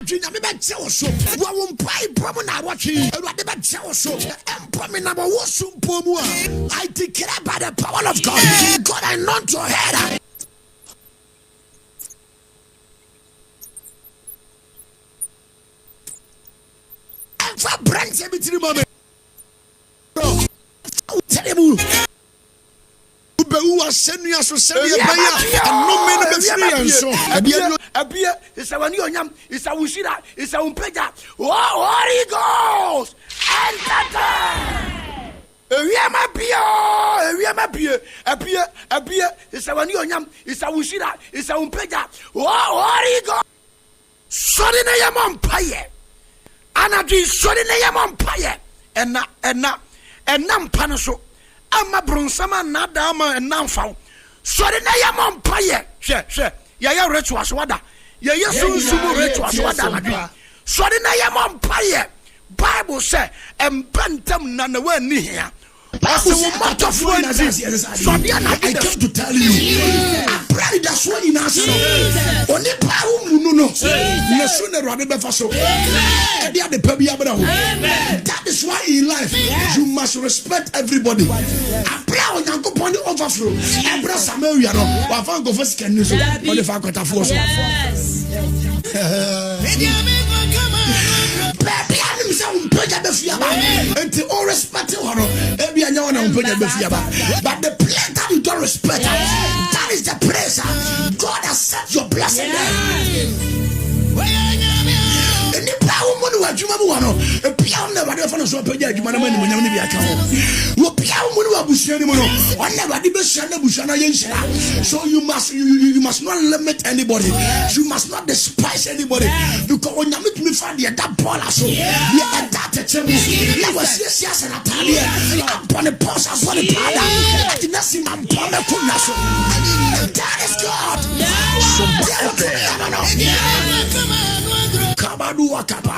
anadwe nyame bɛgye wo so wa wo mpai bɔm na awɔtwe awurade bɛgye wo so empome na wo sumpo mu I declare by the power of God God anoint your head and for brands every moment terrible who are sending us to send you and no men of experience. Abia is our new yam, is our Shira, is our Pega. Holy Ghost! Abia is our new yam, is our Shira, is our Pega. Holy Ghost! Suddenly I am on fire. And I do suddenly I am on fire. And nam panaso. Ama bronsama nada ama enamfa sori na ya mompaye hwe ya retu aswada ya sunsumu retu aswada na sori na ya mompaye Bible say embantam na na wani hia ase wo motofo anti so dia na I came to tell you pray that's what in us oni pa unu no na so na rade befa so e dia de pa bia bra ho that is why in life you must respect everybody pray on yankopon the overflow ebra samaria no wa fa go first can so on the fa kwata fo so until all respect but the place that you don't respect, that is the place God has set your blessing there. Any power money wa juma buano e pia on never dey so page juma na mani munyam ni bi aka ho wo pia money wa busuani mo no on never dey be shana busuana yenshira. So you must not limit anybody, you must not despise anybody, because when you meet me find that ball so yeah that tell me you was yes and atalia upon the post upon the pada that nasi man pon the kuna so that is God. So Kabadu wakapa.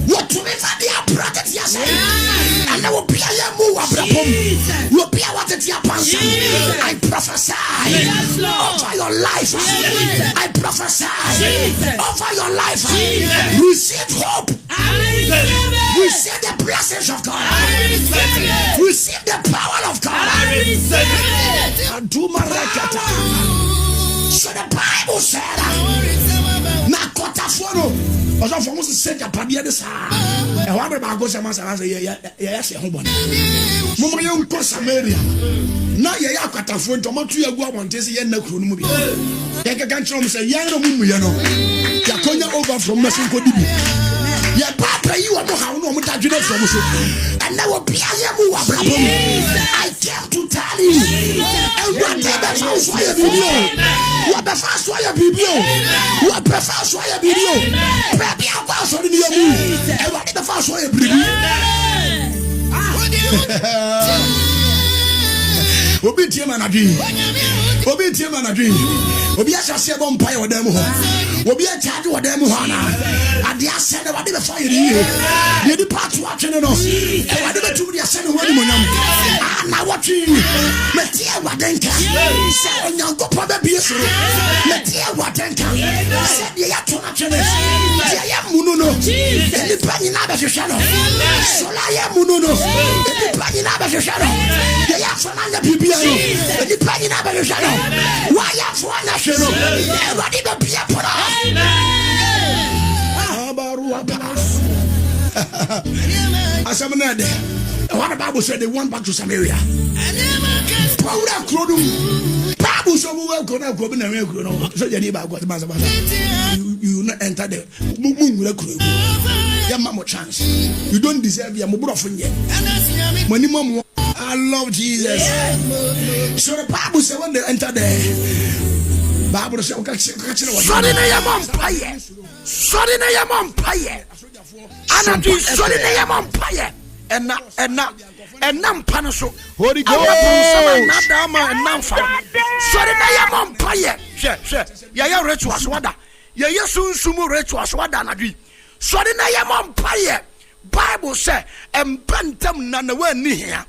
What to me for the bracket yes and I will be a yamu abrapom will be what it yapansa. I prophesy over your life. I prophesy over your life. Receive hope. Receive the blessings of God. Receive the power of God. So the Bible said Nakotaforo also for us to say Japadia this and what about go some yes hobon Mama you go Samaria na ye yakatafo ntomato ya gua wontese ye na kuro no mu bi ye kan tro mo say ye no mu ye no yakonya over from mesinko dibi ye papa you am how no mo dadwene from so and now be I am abrabom I came to tell you and what the first why video what the first why video what the first why video baby I was on the you and what the first why video obi tie manadwi obi asase bo mpa ye odam ho obi a charge odam ho na ade ase na wade be fa ye ni ye di part wa twene no e wade be tu di ase no wani monyam na watwi metie wadenka se onyankopɔ be bie soro metie wadenka se de ya to na twene de ya munu no ni pani na be hwehwe no so la ya munu no ni pani na be hwehwe no de ya so na bibia no ni pani na be hwehwe no wa ya fo na hwe no e wade be bia pora Asamanade. What the Bible said they went back to Samaria. Bible so we will go now go na we so you need about you not enter the ya mama chance. You don't deserve your mobile yet. Money mom I love Jesus. So the Bible said when they enter there Bible said sorry na ya mom paye. Sorry na ya mom paye. Ana do sorry na ya mom paye. Enam panaso Holy Ghost nadama enamfa sorry na ya mom paye. Hwe ya retu aswada. Ya sunsumu retu aswada na dwi. Sorry na ya mom paye. Bible say embantam na na wani hia.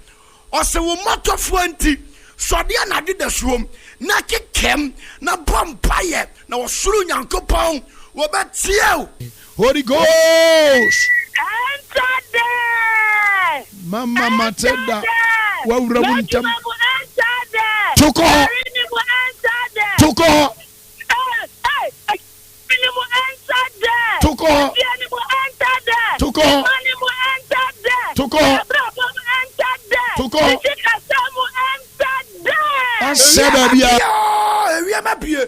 Ose wo motofo anti so dia na de da suom na kekem na bompaye na osuru nyankopon wo betie Holy Ghost enter there mama mateda wa wura muntam Tuko Tuko Tuko Tuko Tuko Tuko Aseba bia ewia mapie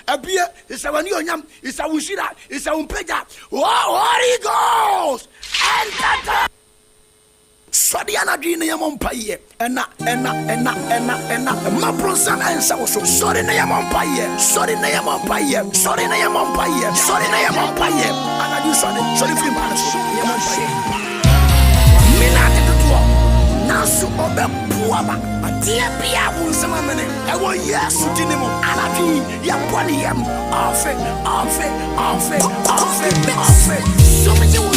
apie isawani onyam isawushira isawumpeja Holy Ghost enter Sodi anadwi ne yemompaye ena ma bronzam ensa wo sori ne yemompaye anadwi sori fi man so yemompaye mina de to nasu obepuama atia bia wunsama mene ewo yesu dinimo anadwi ya boni yam afe so many wo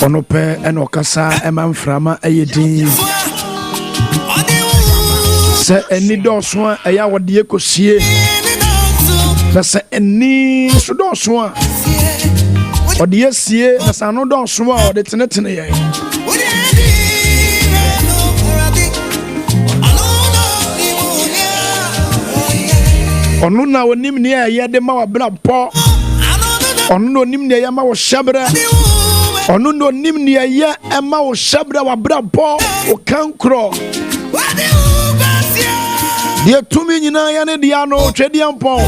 Onope enokasa emanframa eyedin se eni doso eya wode ekosie na se eni so doso a wode yesie na sano doso a wode tenetene ye onu na onim ne ye de ma wabra po onu no onim ne ye ma wo hyabra onu no nim ne ye ema wo hyabra wabra po o kankro de tumi nyina ya ne dia no twedi ampon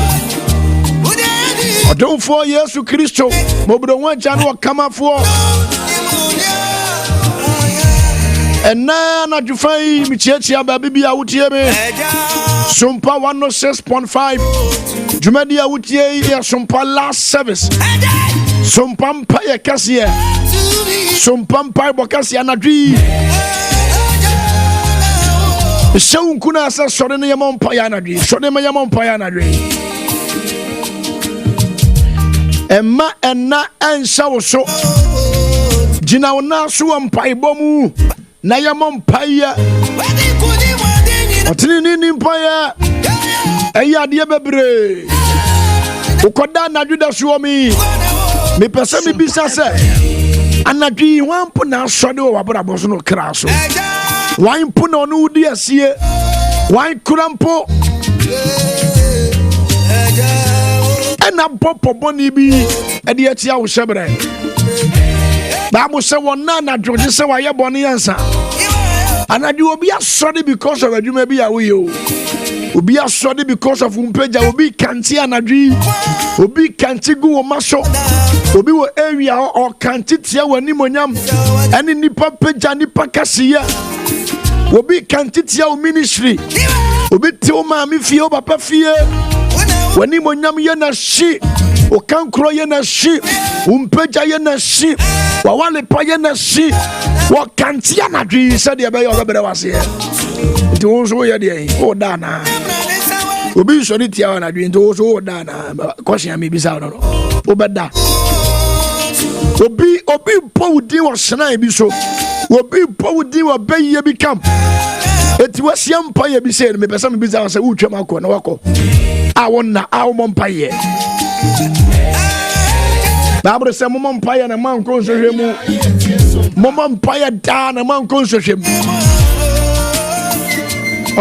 odonfo Yesu Kristo mobro wancha no kamafo enna na jufai michiachia ba bibia wutie me Sompa 106.5 jumadi ya wutie ya Sompa last service Sompa mpa kasie Sompa mpa bokasi anadwi Shewu kuna asa sore ne yama mpa ya anadwi sore me yama mpa ya anadwi Emma enna ensha wo so jina wona so mpa ibomu na yama mpa ya otini ni mpa ya eya de bebre ukoda anadwi da so mi me pese mi bisa se anadwi wampo na sode wo wabrabo so no kra so wan po na onu udi asie wan kurampo ena popo boni bi ede atia wo shebre ba mo se wona na dwoje se wa ye boni yansa anadwi obi asode because of adwuma bi ya wo yo obi asode because of umpeja obi kanti anadwi obi kanti gu wo maso obi wo area or kantitia wani monyam ene nipa peja nipa kasiya obi kantitia o ministry obi te o ma mi fie o papa fie wani monyam ye na shi o kankro ye na shi umpeja ye na shi wa wale pa ye na shi wa kantia na dwi se de be yo bere wase nti wo so ye de o da na obi so ni tia na dwi nti wo so o da na question me bisa no o beda obi po wudi wo sna bi so obi po wudi wo baye bi kam eti wasi ampa ye bi se me pesa me bisa se utwam akọ na wakọ a wonna a wo mpa ye Bible say mom mpa na man ko nsohwe mu mom mpa da na man ko nsohwe mu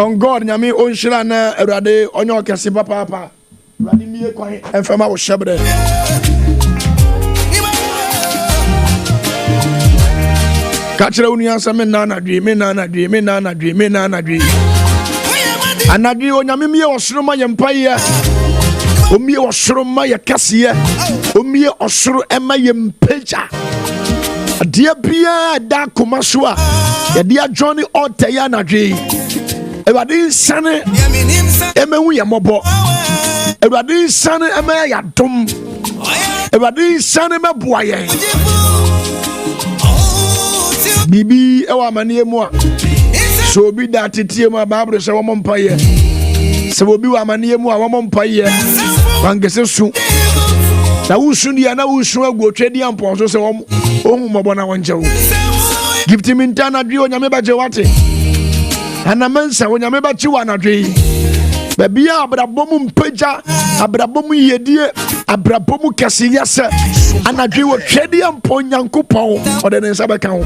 on God nyame onhira na awurade onye okese papa awurade miye kwan enfama wo shebre kachira uni ansa me na dwe anadwe onyame miye osoro ma ye mpa ye omie osoro ma ye kase omie osoro ema ye mpeja dia bia da komaso a ye dia johnny otaya anadwe ewade sane emehu ye mobo ewade sane ema ya dom ewade sane meboa ye bibi ewa manie mu a so obi da tetie mu Bible se wo mompaye se obi wa manie mu a wo mompaye wangese su na wusu dia na wusu agwotwe dia mpon so se wo ohun mobo na wonche wo gift me ntana dwi onyame baje wate anamansa onyame bachi wa na dwi babia abrabom mpeja abrabom yedie abrabom kasiyase anadwi wo twede mpon yankopon ode ne nsa beka ho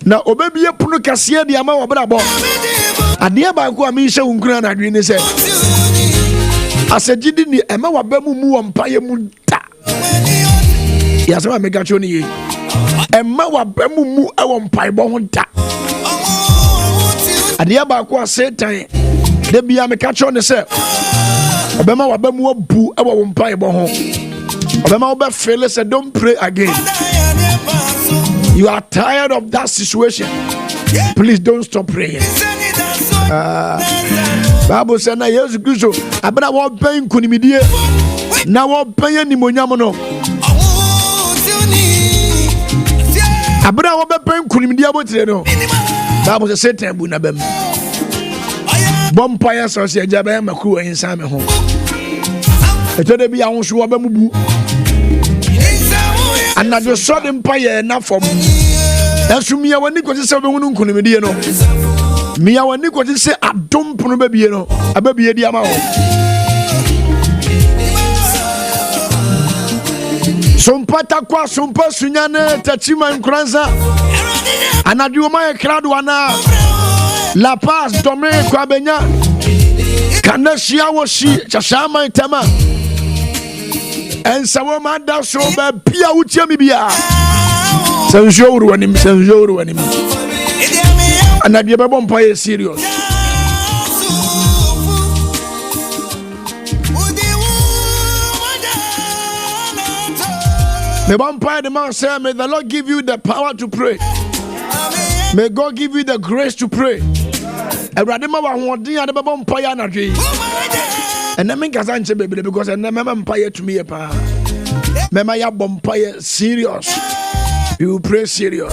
na obebie punu kase dia ma wo brabo ade ba ko ami hye wunkura na dwi ne se asagidi ni ema wabamu mu wo mpaye mu da ya sama mega choni ye ema wabamu mu e wo mpaye bo ho da ade ba ko Satan de bia meka choni se obema wabamu abu e wo mpaye bo ho obema obe fail se don't pray again. You are tired of that situation. Please don't stop praying. Bible says na Jesus Christ abena wo ben kunimidie na wo ben animonyam no abena wo ben kunimidie abotire no Bible says Satan bu na bam bompire so se ajabe maku insa me ho eto de bia ho so wo bam bu anadwo so de mpaye na fom enso mia wani ko se obehunu nkunimidie no mia wani ko se adom pono babie no ababie di ama ho sompa takwa sompa sunyane tachima nkranza anadwo ma krado ana la paz dome kwa benya kanashia wo shi chashama itama ensa wo ma da so ba bia wutia mi bia sanjoro wani anadwo be bompa ye serious the vampire the man said, may the Lord give you the power to pray. May God give you the grace to pray. And then make a answer, baby, because I never vampire to me a power. Mema ya vampire serious. You pray serious.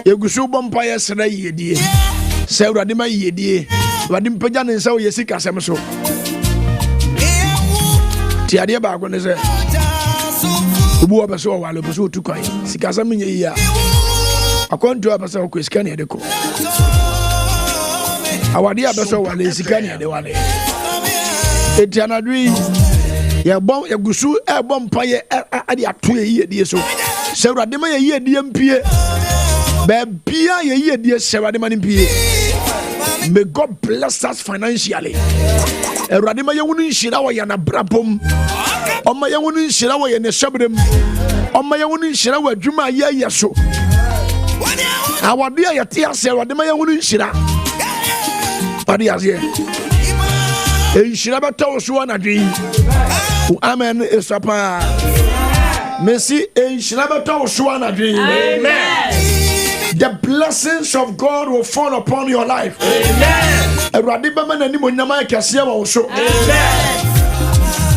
You go so vampire say ye. Say Radima ye. Radim Pajan and so Yesika Samso. Tiadia Bagon is a ubu abaso wale buso tukai sikasa minye ya akonto abasa ko sikani edeko awade abaso wale sikani ede wale etianadwi ya bom ya gusu e bom paye ade ato ye die so sewrade ma ye die mpie ba bia ye die sewrade ma mpie. May God bless us financially. Ewrade ma ye wonu nhira wo ya na brabom. Oma ye wonu nhira wo ye ne hwebrem. Oma ye wonu nhira wo adwuma ye so. Awade ya te ase ewrade ma ye wonu nhira. Ade ase. E nhira beta wo so na dwi. Amen esapa. Messi enshirabeto oswana dream. Amen. The blessings of God will fall upon your life. Amen. Awurade bema nani monyama kese wo so. Amen.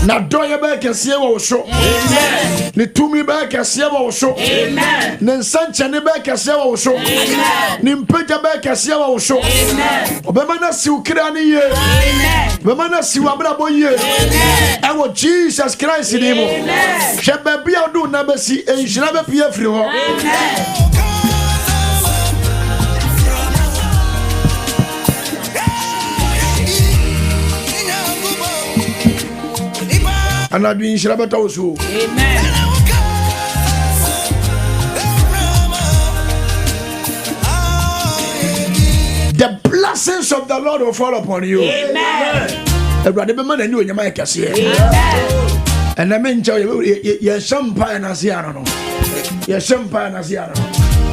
Na doye be kese wo so. Amen. Ni tumi be kese wo so. Amen. Ne nsanchene be kese wo so. Amen. Ni mpagya be kese wo so. Amen. Obema na siw kra ni ye. Amen. Obema na siw abrabo ye. Amen. Ewo Jesus Christ ni mo. Amen. Hwebe bia odu na besi enhyira be pie firi ho. Amen. Anadu enhyira be tawo so. Amen. The blessings of the Lord will fall upon you. Amen. Awurade bema nani onyama kese. Amen. And I mean, you're some pie na siano. You're some pie na siano.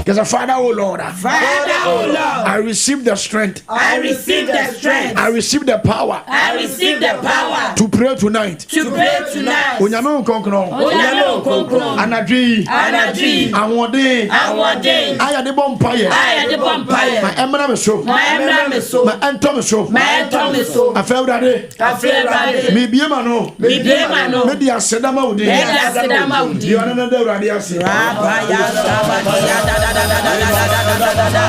Because a Father, oh Lord, I receive the strength. I receive the strength. I receive the power. I receive the power To pray tonight. to pray tonight. Onyame nkonkron. Onyame nkonkron. Anadwi. Anadwi. Awode. Awode. Aya de bompaye. Aya de bompaye. Ma emra me so. Ma emra me so. Ma ento me so. Ma ento me so. Afewrade. Afewrade. Me biema no. Me biema no. Me dia sedama udi. Me dia sedama udi. Yo na de urade ase. Rabaya sabaya da da da da da da da da da da.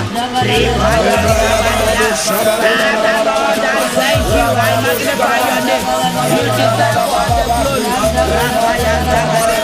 Thank you. I magnify your name. You deserve all the glory. Rabaya sabaya.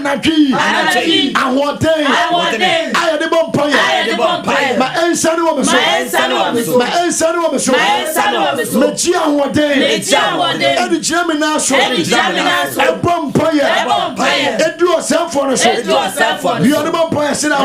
Anarchy, I want day. I had the bumpire. My ensan was my ensan was Machia one day. And the German national a bumpire. It drew a cell phone. The other bumpire said, I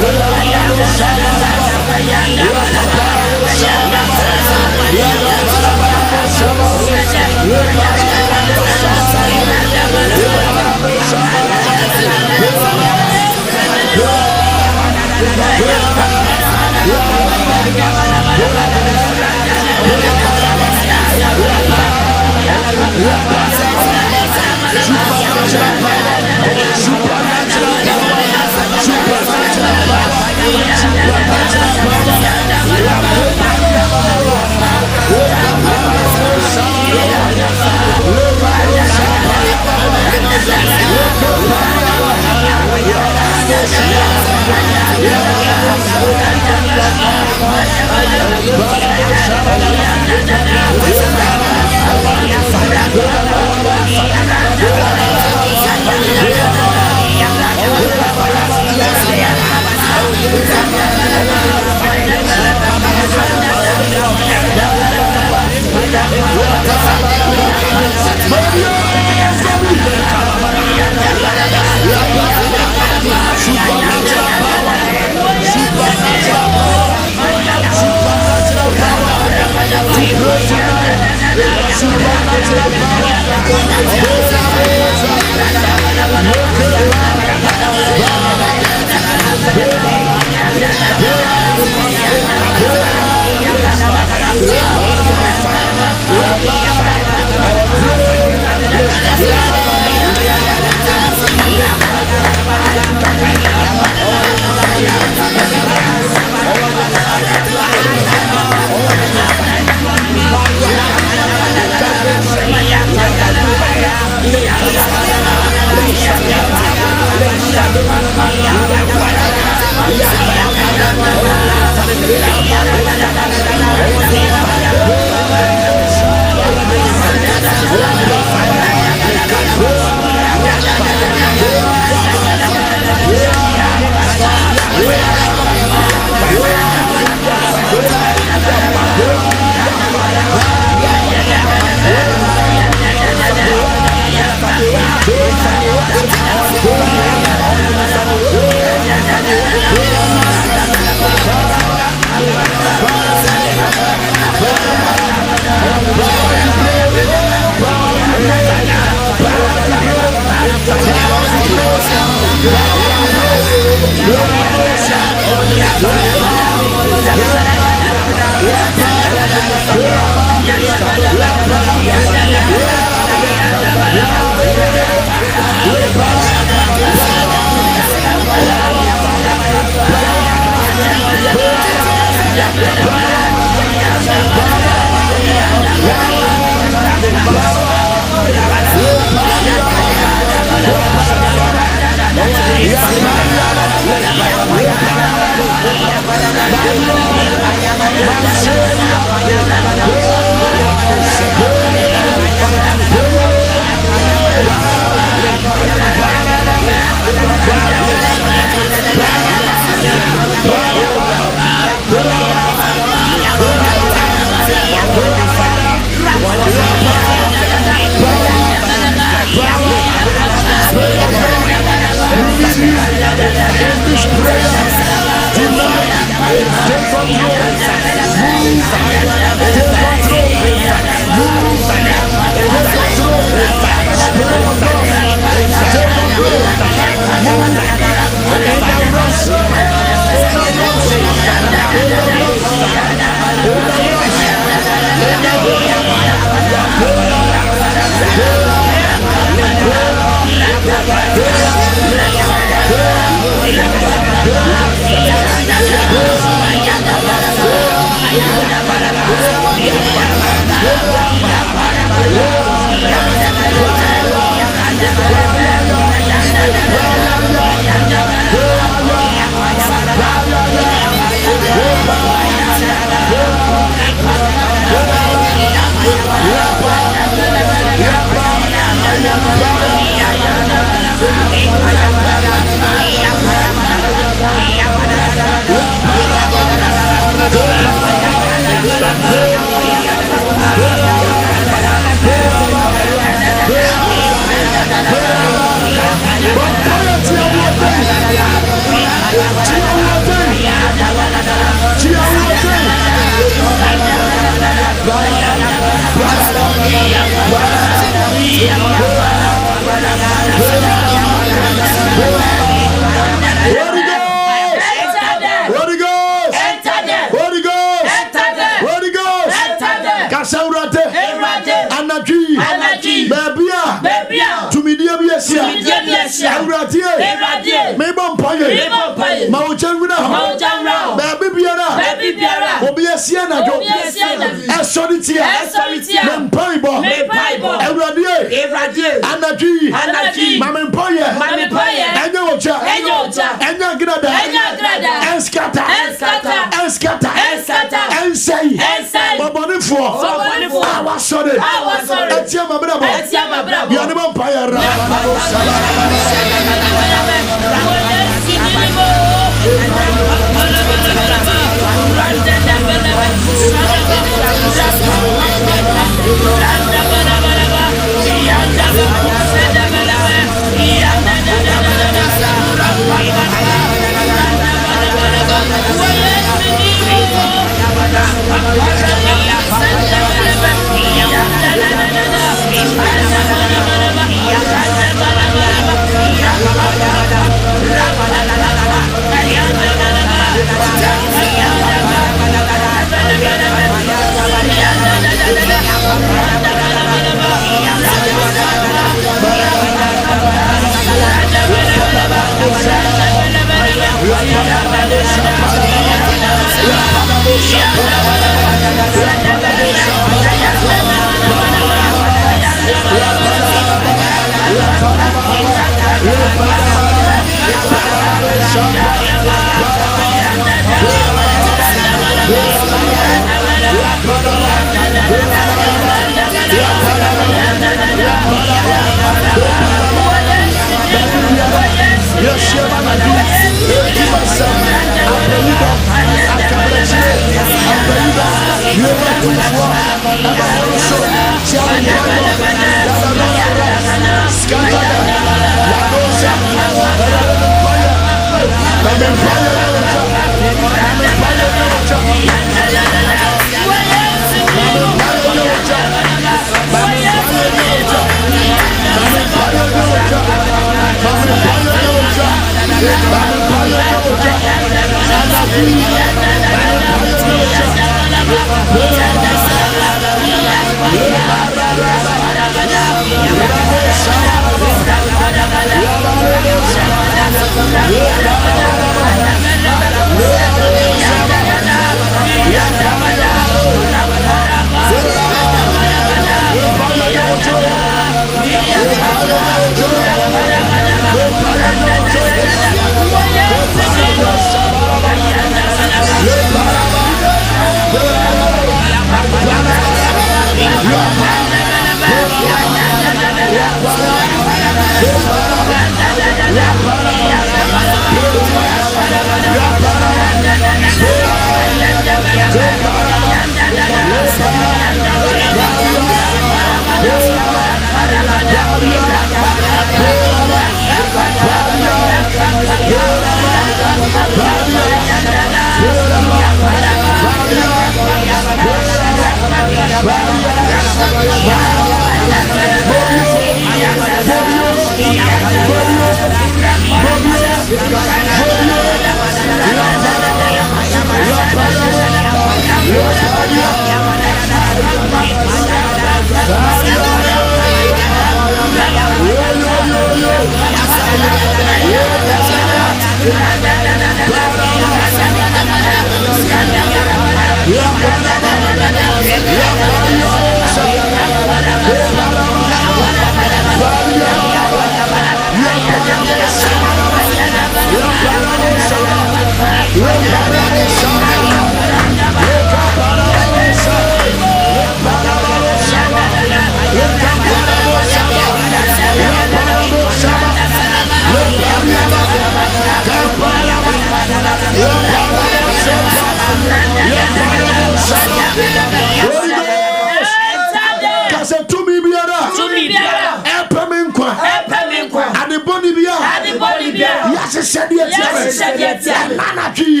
Nana G,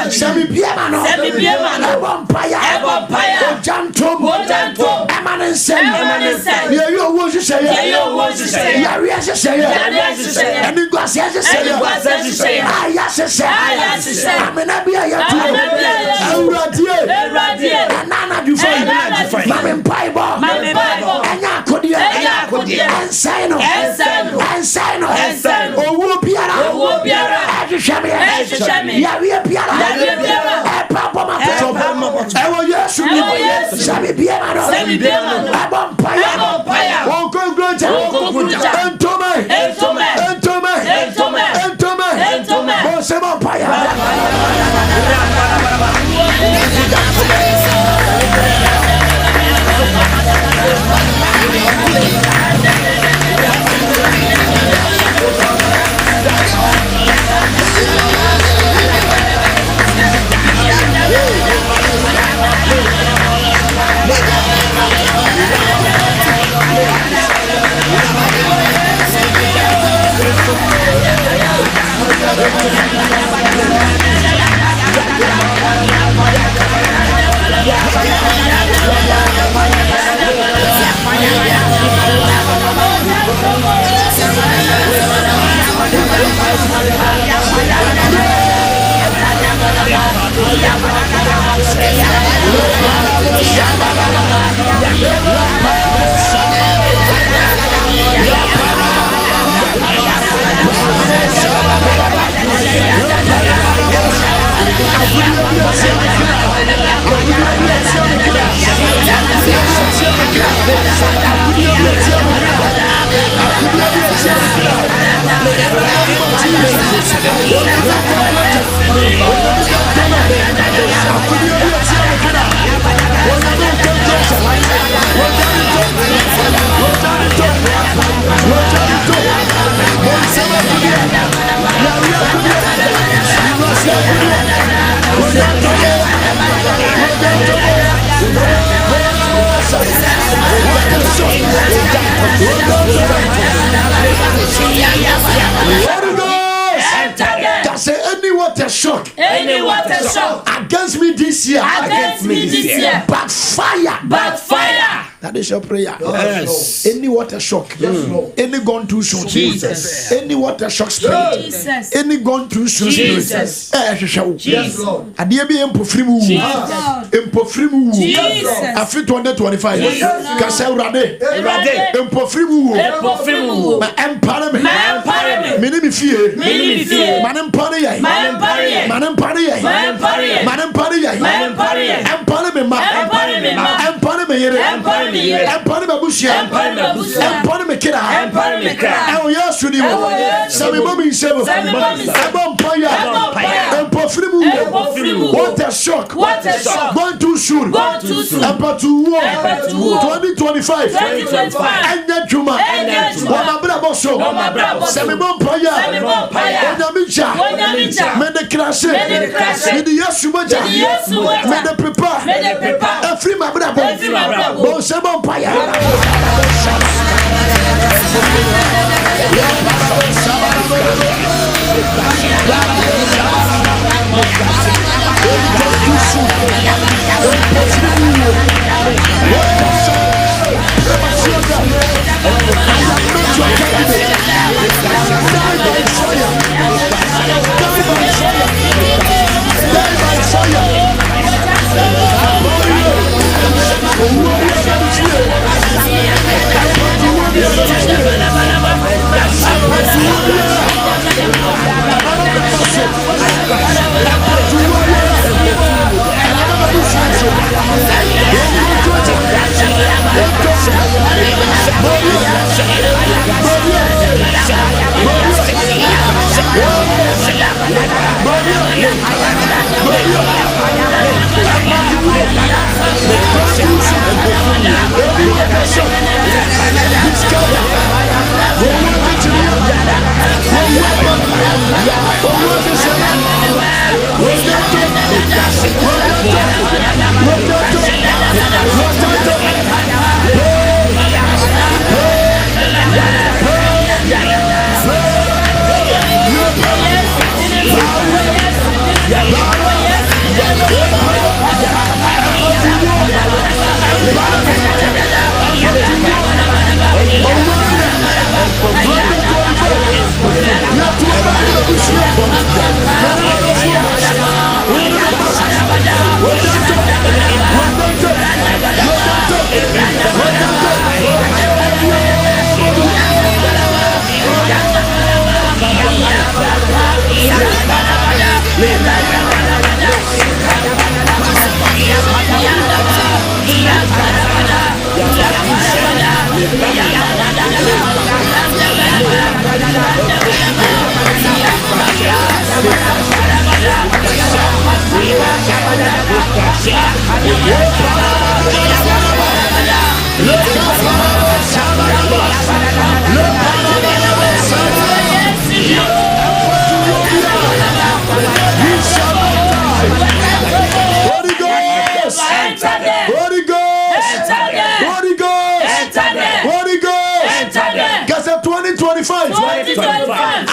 Semi Piamano, Bompire, Jantum, Emanin Sen, you was to say, Yarias say, and you got say, I say, I'm an Abia, Nana, you find Mamma Pibo, and Yakodia, and Sino, oh, Piara, Shami, Yavia Piara, Papa, yes, Sami Piano, Abompire, Uncle Grunter, and Tome, Bosampire. Any water shock against me this year. Backfire. That is your prayer. Yes. Any water shock. Any gone too soon. Jesus. Any water shock spirit. Jesus. Any gone too soon. Jesus. Yes, Lord. And you be empofrimu. Empofrimu. Jesus. After 2025. Kasa urade. Empofrimu. Ma empare me. Mene mi fie. Manem pare yai. Empare me ma. Empare me yere. Empare me bushia. Empare me kira. Ewo yesu ni wo. Sami mami nsebo. Empire. Empofrimu. Water shock. Going too soon. Empire to war. 2025. Enya juma. Wamabra boso. Sami bompaya. Onyamicha. Mende krashe. Mende yesu moja. Mende prepare. Every mabra bo. Bonse bompaya.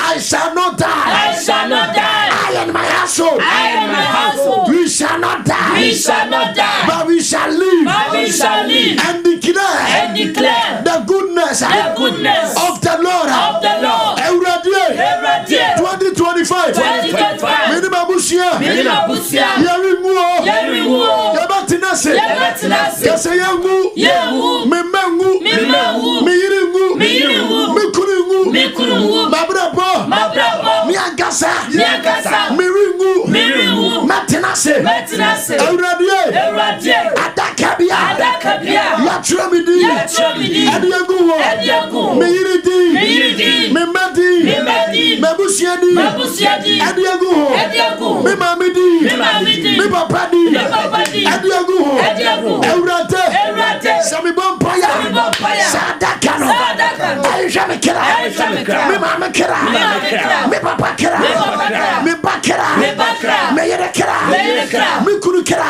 I shall not die. I shall not die. I and my household. I and my household. We shall not die. We shall not die. But we shall live. But we shall live. And declare the goodness of the Lord. Of the Lord. Every day. 2025. 2025. Minimum Bushia. Yaringu. Yabatinase. Kasayangu. Memangu. Miyiringu. Mikurungu. Mabrabo. Miagasa. Miringu. Matinase. Euradie. Adakabia. Yatramidi. Adiagu. Miyiridi. Mimadi. Mebusiadi. Adiagu. Mimamidi. Mipapadi. Adiagu. Eurate. Samibompaya. Sadakano. Aishamikira. Mimamikira. Mipapakira. Mibakira. Meyerekira. Mikurukira.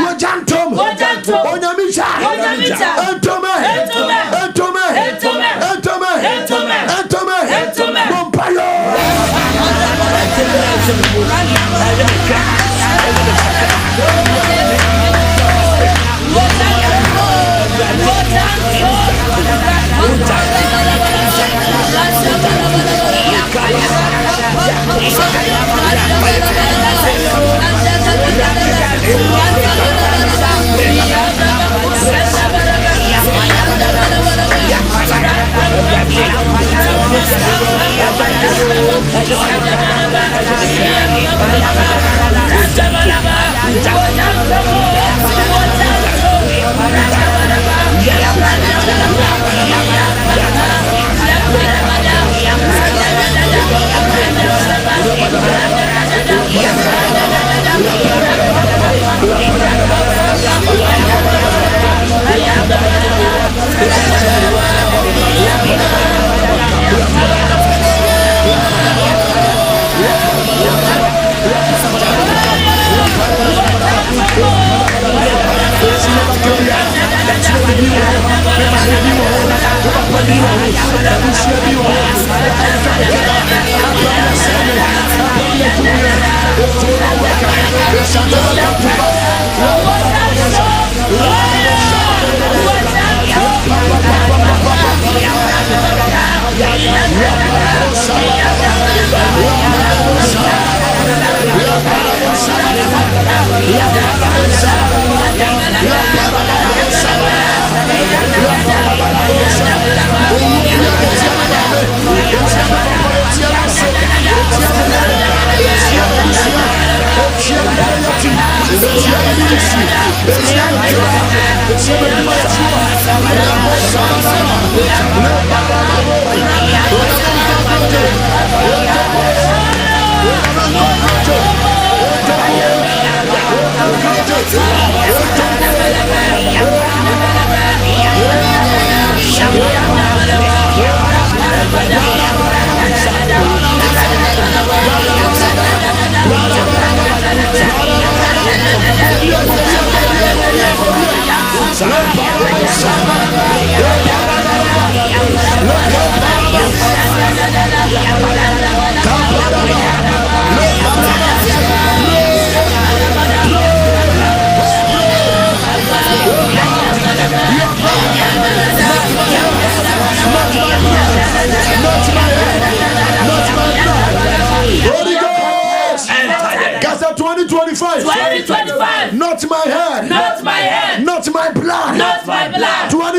Wajantom. Onyamisha. Entome. Bompayo. Not my head. Not my blood. 2025.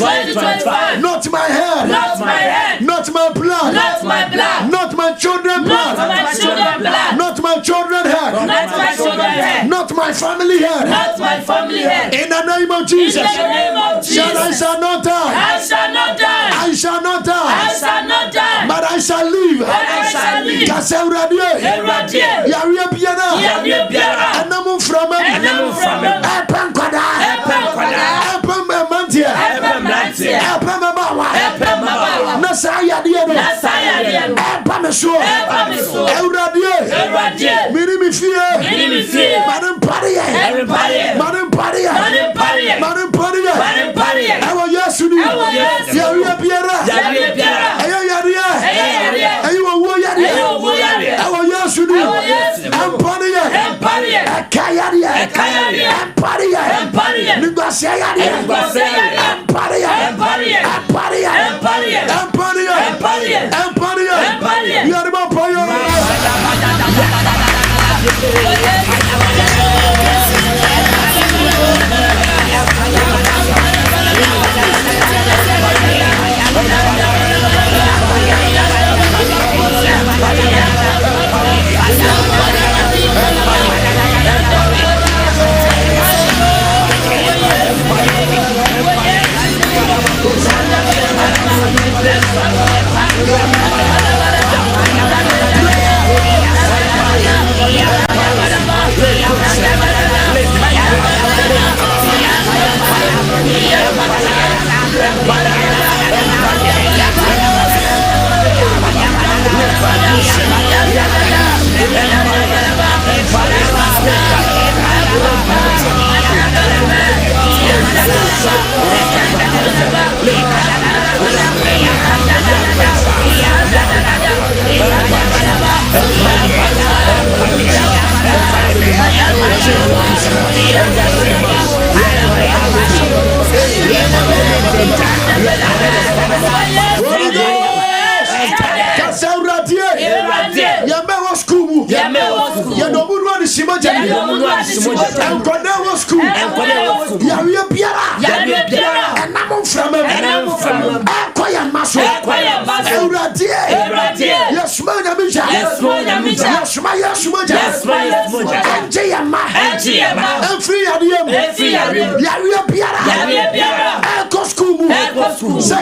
2025. Not my head. Not my head. Not my blood. Not my blood. Not my children blood. Not my children blood. Not my children head. Not my children head. Not my family head. Not my family head. In the name of Jesus. In the name of Jesus. I shall not die. I shall not die. I shall not die. I shall not die. But I shall live. But I shall live. Kasewradie. Yare biara. Yare biara. Enamu from him. Enamu from him. Epen kwada. Epen kwada. Epen mantia. Epen mantia. Epen mabawa. Epen mabawa. Na sayade no. Na sayade no. Epen meso. Epen meso. Ewradie. Mini mi fie. Mini mi fie. Madam Paria. Everybody. Madam Paria. Madam Paria. Madam Paria. Madam Paria. Ewo Yesu ni. Ewo Yesu. Yare biara. Yare biara. Eyo yare. Eyo wo yare. Ewo Yesu ni. Emparia. Emparia. Ekayare. Ekayare. Emparia. Emparia. Nigwase yare. Nigwase yare. Emparia. Emparia. Emparia. Emparia. Emparia. Emparia. Emparia. Emparia. Yare ba payo.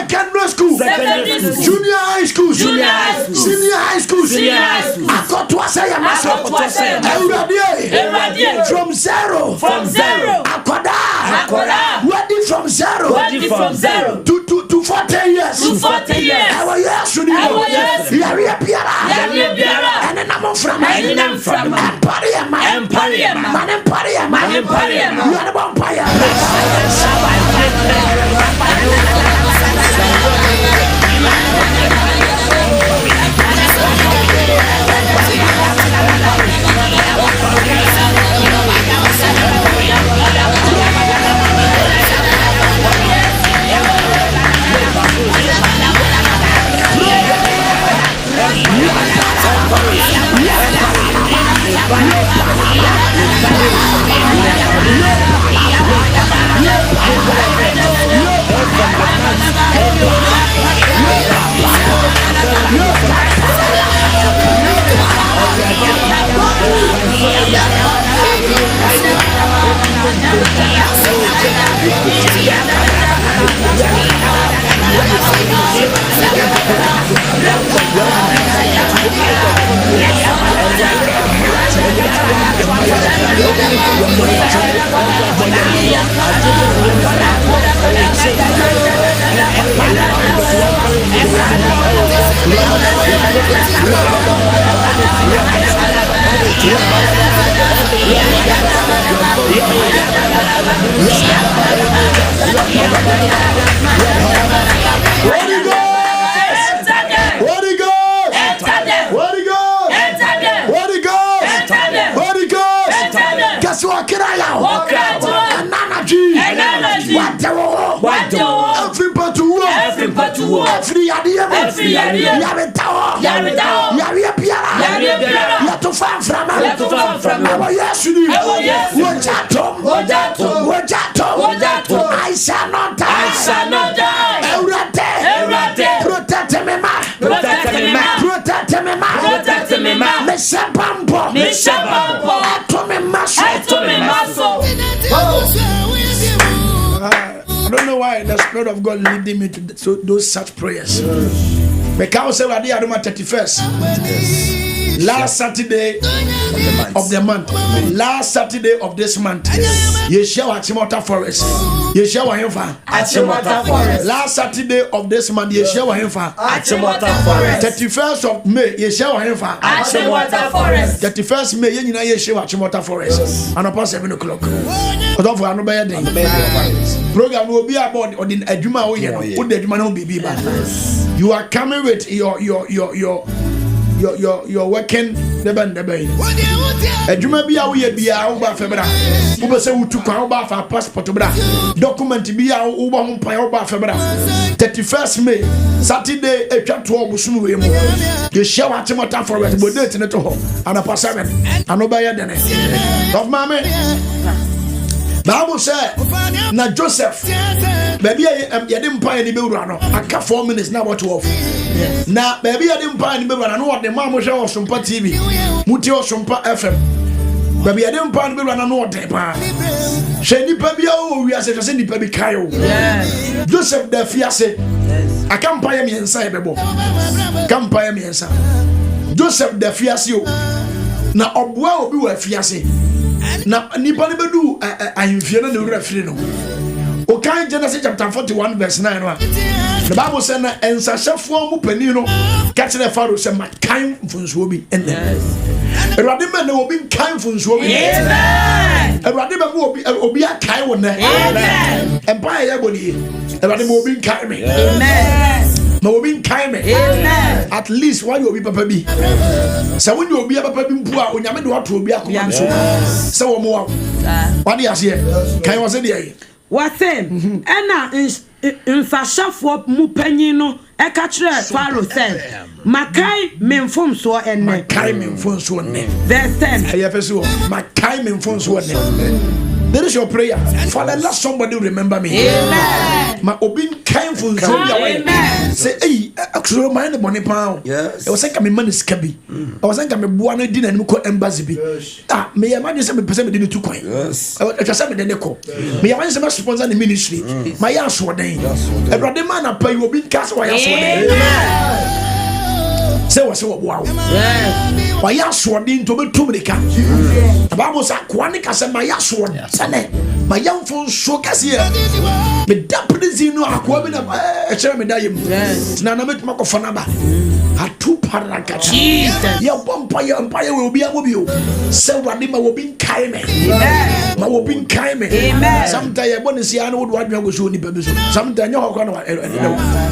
Secondary school, junior high school, senior high school. I got to say a master from zero, Akwada, ready from zero, to 40 years. Our years should be Yare biara, and then I'm from Empire, you are the vampire. Everybody Every idea, Yaretao, Yaria Piara, Yato From yes, I shall not die. Protect me, I don't know why the Spirit of God leading me to those such prayers. Because say we are 31st. Last Saturday of the month. Last Saturday of this month. You share Achimota Forest. You share Achimota Forest. Last Saturday of this month. You share Achimota Forest. 31st of May. You share Achimota Forest. 31st May. You share Achimota Forest. And upon 7 o'clock. But don't forget no day. Program will be about or in Ejuma or put the Ejuma no be bad. You are coming with your working the band the bay. Ejuma be away be over Febra. Uber say we took our for passport document be our Uber home pay over Febra. 31st May, Saturday, a chat to Obusumu. You share what you for it, but date in it to home. And a pass 7. And no buyer than it. Of mammy. Bible said, na Joseph, baby, I didn't buy any bill. I got 4 minutes now. What 12? Now, baby, I didn't buy any bill. I know what the mom was on Sompa TV, Mutio Sompa FM. Baby, I didn't buy any bill. I know what they buy. Shady baby, oh, we are saying the baby Kyle. Joseph, the fiancé. I can't buy me inside, baby. Can't buy me inside. Joseph, the fiancé. Now, Obwa will be a fiancé. Na nipa ne bedu ahemfie na wura firi no. Okay, Genesis chapter 41 verse 9 no. The Bible says na ensahefo mu pani no catch the Pharaoh say makan mfunsuo bi enne. Erade me na obi kan mfunsuo bi. Amen. Erade me obi akai wo na. Amen. Empire ya bodi. Erade me obi kan me. Amen. Ma obi kan me. Amen. At least why you obi papa bi. So when you obi papa bi mpu a onyame de wato obi akoma so. So wo mo what dey ase kan wo se dey. What say? Ena nsashafo mu panyin no e ka kire Pharaoh say makai memfom so enne. Makai memfom so enne. Verse 10. Ayefeso makai memfom so enne. There is your prayer. Father, let somebody remember me. Amen. My obin kind for Amen. Say, hey, actually, my money pound. Yes. I was saying, my money is cabby. I was saying, my buana dinner and call embassy. Ah, may I imagine some percent didn't too coin. Yes. I just said, the call. May I imagine some sponsor the ministry. My ass one day. A brother man, I pay you be cast why I say was so wow. My yasword into the Tumrica. The Bible said, Quanica said, my yasword, my young phone shook as here. The deputies in Aquamin, a chairman, Nana Macofanaba. A 2 paracats. Your vampire empire will be above you. So Radima will be kind. My will be kind. Sometimes I want to see I know what you was doing. Sometimes you're going to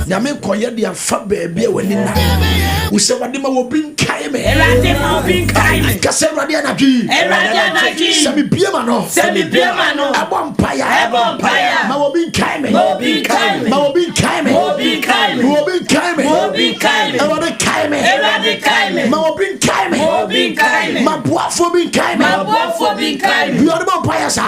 Yamen quiet their fat baby when we say Radima will bring Kaime. Radima will bring Kaime. Cassandra Semi Biamano. A vampire. Ma will be Kaime. Ma will be Kaime. Ma will be Kaime. Ma will be Kaime. Ma will be Kaime. Ma will be Kaime. Ma will be Kaime. Ma will be Kaime. Ma will be Kaime. Ma boafo be Kaime. Ma boafo be Kaime. You are the vampire, sir.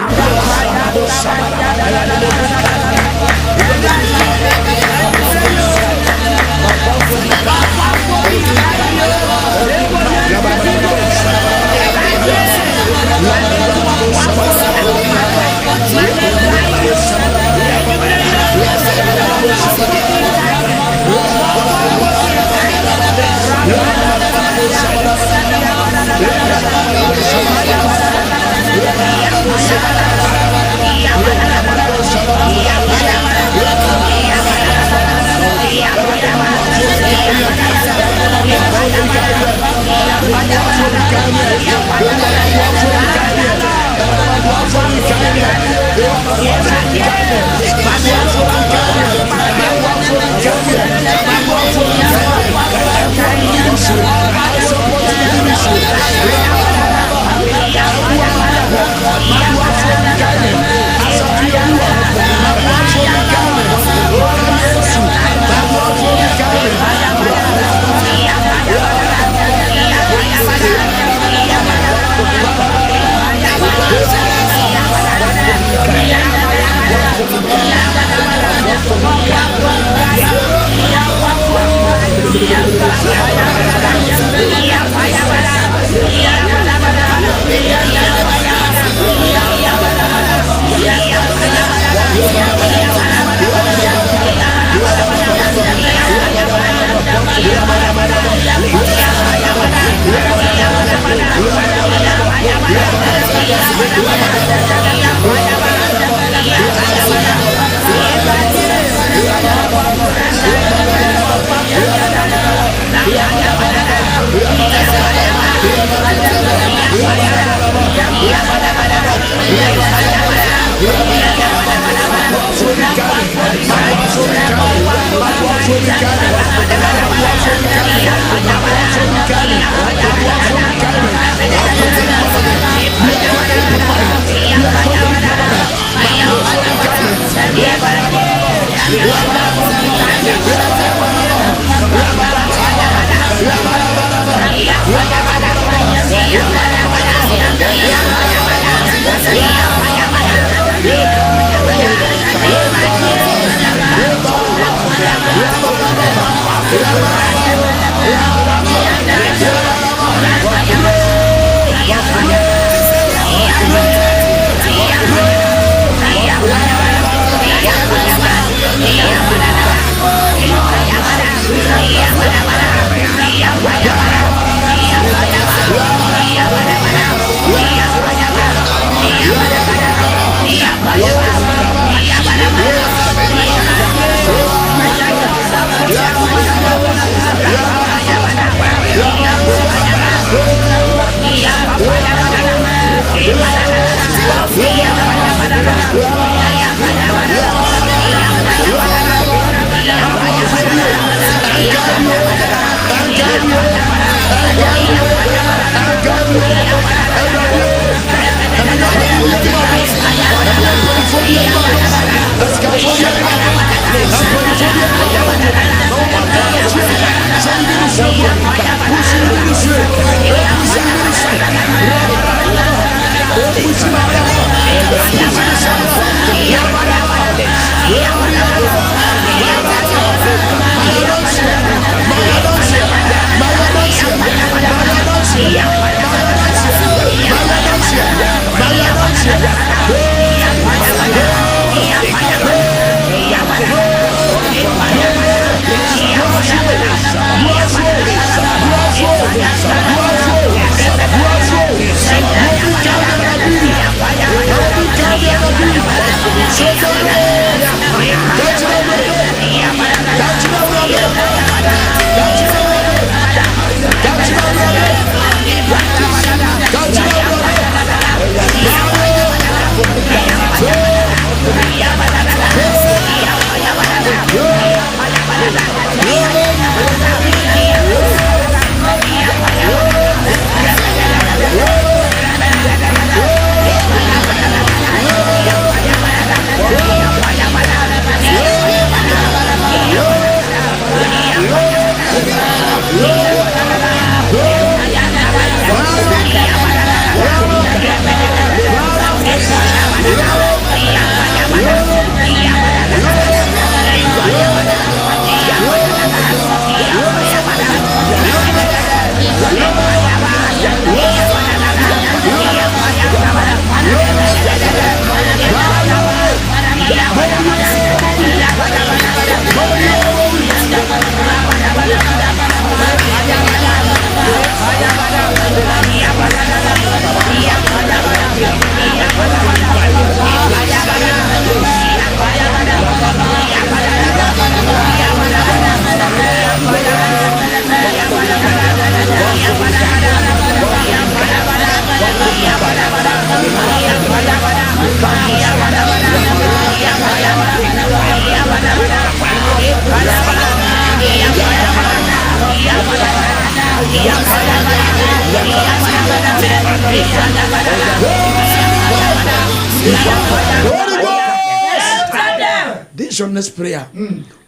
This on this prayer.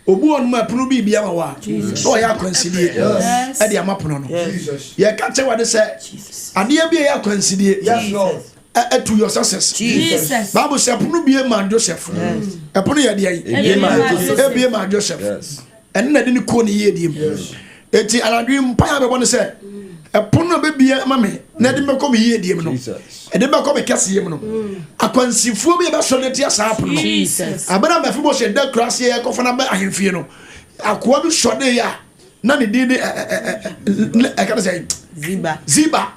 Obu on my prubi bia wa. Oh ya consider. E dia mapono no. Ye ka che wade say ade bia ya consider. Yes Lord. To your success. Jesus. Bible say punu bia man Joseph. E punu ye dia yi. E bia man Joseph. Yes. En na de ni ko ni ye diem. Eti aladwi mpa be bone say e punu be bia ma me na de me ko me ye diem no. E de be ko me kase yem no. Akwansifuo bi be so ne tia sa punu. Jesus. Abana me fo she da krase ye ko fana be ahemfie no. Akwa bi shode ya na ne di de e ka say Ziba.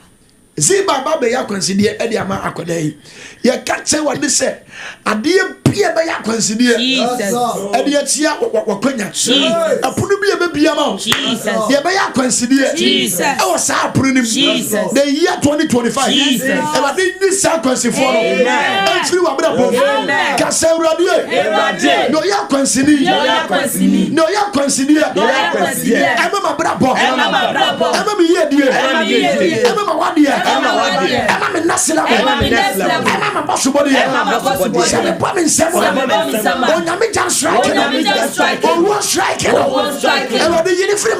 Ziba Baba ya consider Eddie Ama Akodai. You can't say what they say. A dear Pia Baya consider Eddie Tia Wakwenya. A Punubi baby amount. The Baya consider Jesus. I was pruning Jesus. The year 2025. Jesus. And I think this circumstance for and through a brother. Castle Radio. No, ya consider. No, ya consider. I'm a brabo. I'm a year, dear. I'm a 1 year. I'm a Nasila. I'm a possible. I'm a bombing seven. I'm a strike. One strike. I'm a uniform.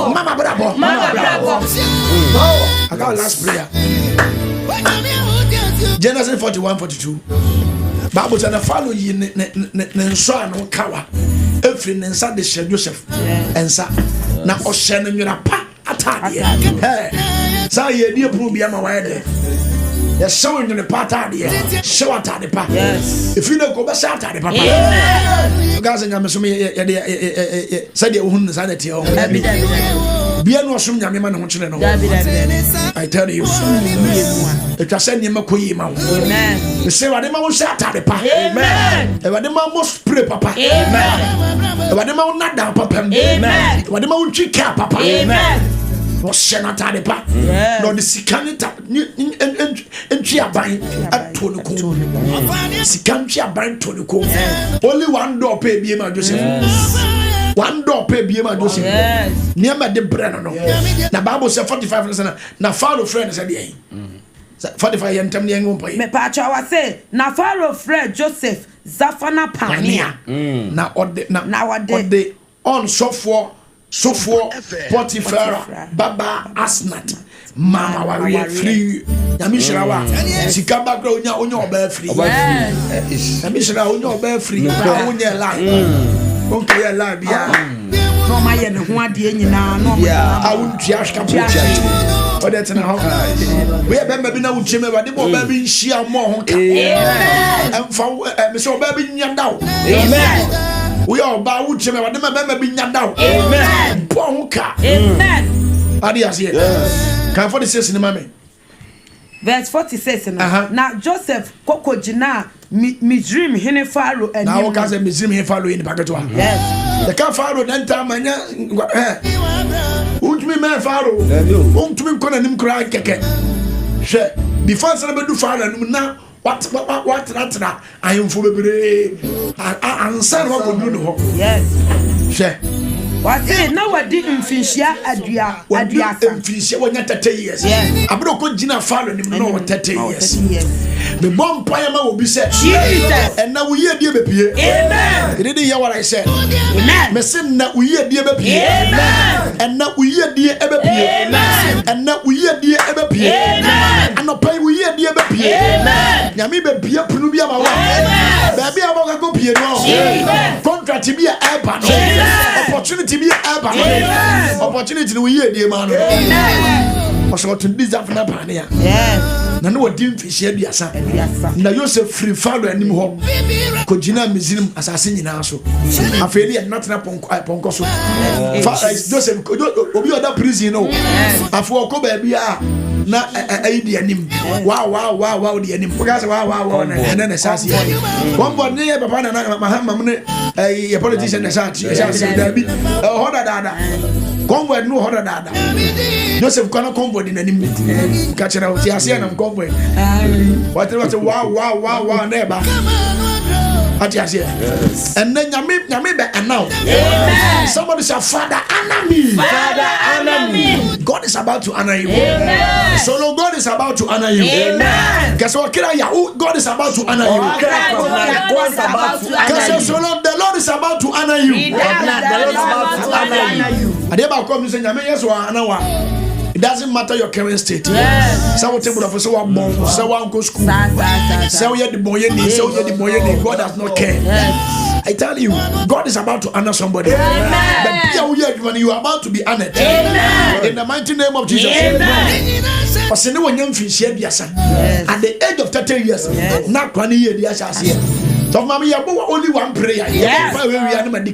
Mama Bravo. I got last prayer. Genesis 41:42. Bible said, follow ye Nensa no kawa. Every Nensa de Shed Joseph. And sa na Oshan and Yunapa Atadi. Hey, so ye dear Prubiama Wade. You're showing in the party. Show at the party. Yes. If you don't go back at the papa. Guys, I'm assuming said your wound is at your Biano Sum Yamiman. I tell you, it was sending him a queen. Amen. The same Adema was at the party. Amen. The Adema must pray, Papa. Amen. The Adema not down, Papa. Amen. The Adema will trick Papa. Amen. Was Senata de Pa, no the Sicanita and Chiabai at Tonico. Sicantia Ban Tonico. Only one door pay Bima Joseph. One door pay Bima Joseph. Near my de Brennan. The Bible said 45. Now follow friends at the end. 45 and Tammy and Pay. Me Pacha was say, now follow Fred Joseph Zafana Pania. Now what the on software. So for Potiphar, Baba Asnat, Mama Warrior free. Yamishrawa, Sikaba grow on your bear free. Yamishra on your bear free. On your line. Okay, alive, yeah. No, my and one day, now, no, I wouldn't trash Capuchin. Or that's an house. We have been now, Jimmy, but the baby, she are more. And for Mr. Baby Yandao. Amen. We are about which I remember being down. Amen. Ponka. Amen. Adias here. Can 46 in the mommy. Verse 46 now Joseph Koko Jina Mizrim Hene Pharaoh and now can say Mizrim Hene Pharaoh in the packet one. Yes. The can Pharaoh then time and won't me man Pharaoh won't me con him cry keke. Before somebody do Pharaoh now what that I am for the and son what would do. Yes. What say now what did Finchia Adia Finchia when you're 30 years. Yes. I'm not going to follow him no 30 years. The bomb Payama will be said. Jesus. And now we hear dear baby. Amen. You didn't hear what I said. Amen. Messin that we hear dear baby. Amen. And now we hear dear baby. Amen. And now we hear dear baby. Amen. And now pay we hear dear baby. Amen. Yami baby Punubia Mawa. Baby I want to go piano. Contract to be a airpan. Opportunity be a opportunity we hear dear man. Amen. Also to this afternoon. Yes. Na no dim fishia biasa na Joseph free Pharaoh anim ho ko gina Misrim asase nyina so afeli and not na ponko so Joseph obi other prison no afo ko ba bia na aidi anim wow di anim because wow na na asase one boy ne papa na mahama ne a politician na asase da bi hoda dada convoy no hoda dada Joseph kono convoy din anim ka kira o ti ase na convoy what wow neighbor and then yami be now somebody say father honor me God is about to honor you. Amen. So no, God is about to honor you. Amen. Guess what God is about to honor you. Guess what the Lord is about to honor you. The Lord is about to honor you. Adeba come say yami yes wa honor. It doesn't matter your current state. Yes. Some table of so one bomb, so one go school. So you the boy God does not care. Yes. I tell you, God is about to honor somebody. But when you are about to be honored. Amen. In the mighty name of Jesus. Amen. At the age of 30 years, not 20 years, so, mommy, you have only one prayer. Yes. Amen.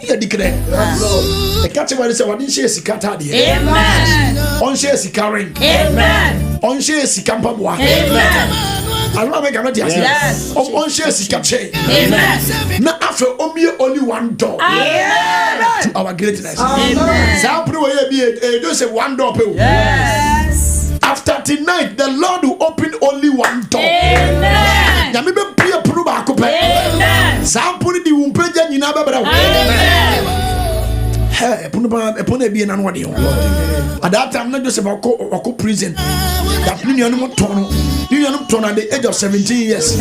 You declare. The catch what is what she is Sikata. Amen. On she is Sikaring. Amen. On she is Sikampabwa. Amen. I don't make a yes. On she is Sikache. Amen. Now, after only one door. Amen. To our greatness. Amen. So, just say one door. Yes. After tonight, the Lord will open only one door. Amen. Amen. Sampuri di umpeja nyina babra. Hey, epona bi na no de. At that time na Joseph oko prison. That nunu turn at the age of 17 years.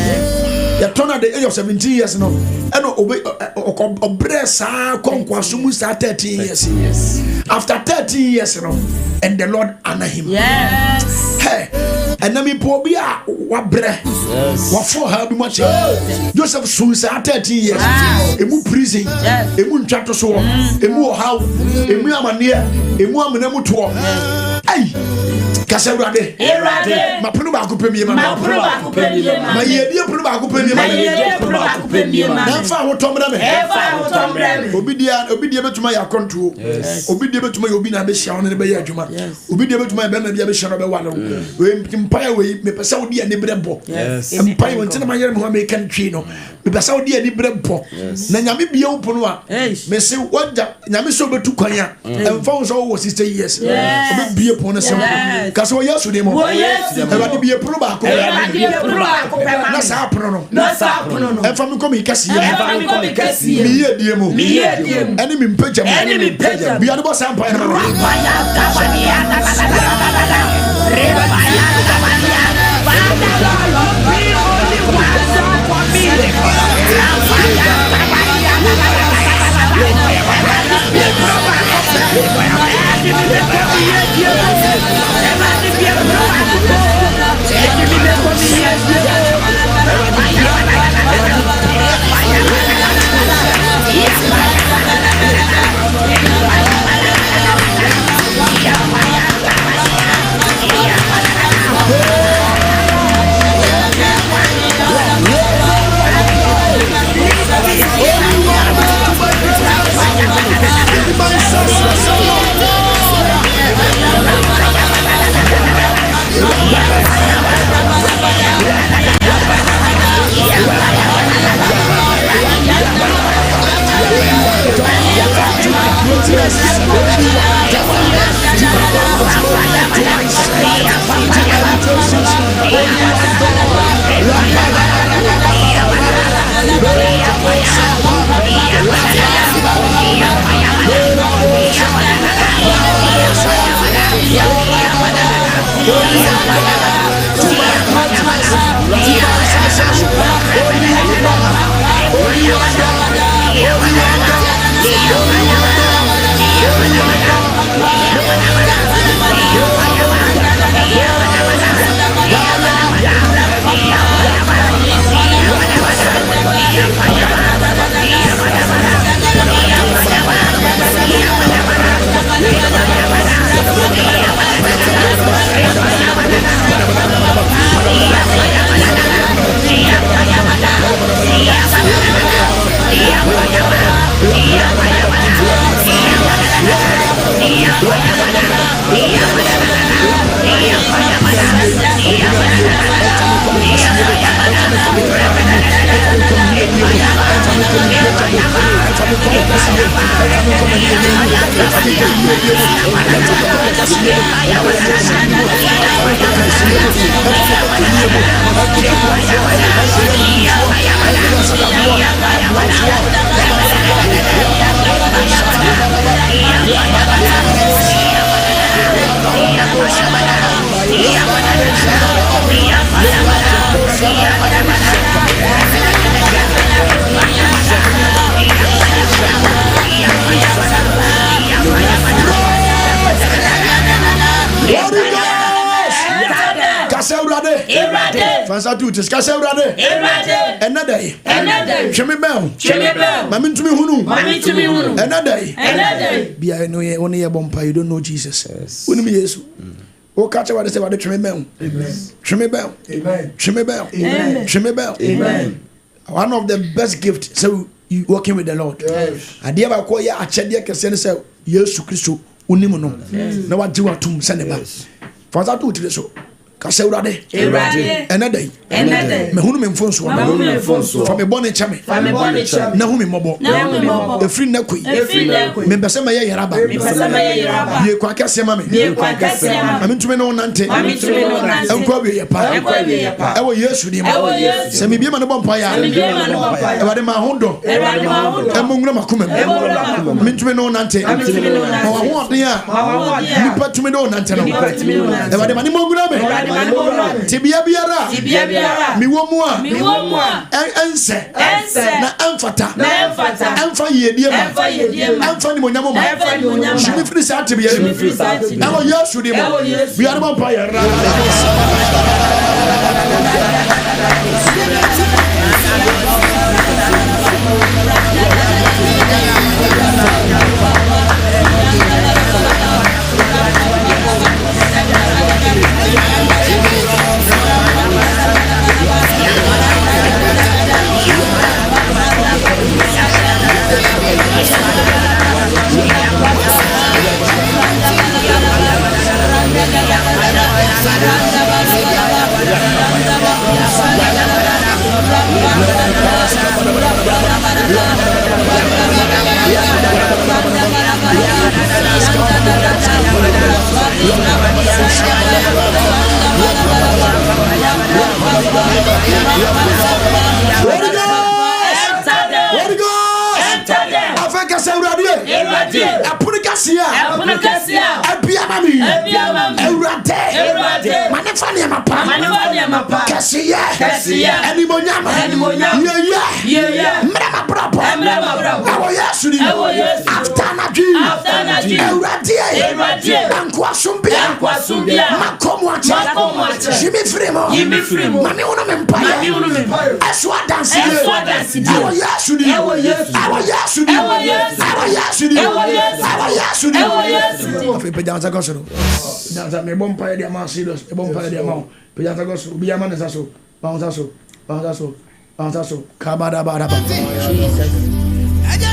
You turn at the age of 17 years no. Eno obre sa konkwaso sa 13 years. After 13 years no, and the Lord honor him. Yes. Hey, and na me po bia wa bre. Wa for her be much. Joseph suicide 13 years. Emu prison. Emu ntwato so. Emu how. Emu amane. Emu amane mu to. Ai. Kasa urade. Urade. Mapono ba ko pemie ma. Mapono ba ko pemie ma. Ma yedie pono ba ko pemie ma. Ma yedie pono ba ko pemie ma. Na fa ho tomra me. E fa ho tomra me. Obi dia betuma ya control. Obi dia betuma obi na be hia on ne be ya adwuma. Obi dia betuma be na dia be hia no be wale. We mpaya we me pesa odi ani brebo. Mpaya won tina ma yere me ho me kan twi no. Me pesa odi ani brebo. Na nyame bia upono a. Me se wada nyame so betu kwan a. Emfa wo so wo 60 years. Obi bia pono se. Kaso yesu demo. Ewade bia pono ba ko. Na sa pono no. Emfa me komi kasi. Mi ye diemo. Eni mi mpagya mo. Bia no bo sampa na ma. Yeah. Fansa tu tis kase urade enadai tweme bel mami ntumi hunu enadai bia no ye woni ye bompa you don't know Jesus woni me yesu o ka che wade se wade tweme bel tweme bel amen. One of the best gifts so you working with the Lord ade ba ko ya achede kese ne se Yesu Kristo unimu no na wagye watum se ne ba fansa tu tis so kase urade enadai me hunu me mfonso fa me bone chame na hu me mobo efri na koi me bese me ye yaraba ye kwa kase ma me ntumi no nante enkwa wie yepa ewo Yesu di ma se me bia ma no bompa ya e wade ma hodo emungra makoma me ntumi no nante ma wa ho odin a nipa tumi no nante no e wade ma ni mongra me tibia biara mi wo mu a ense na emfata emfa yedie ma emfa ni monyamo ma shimi firi sa tibia awo Yesu di mo biara mo pa ya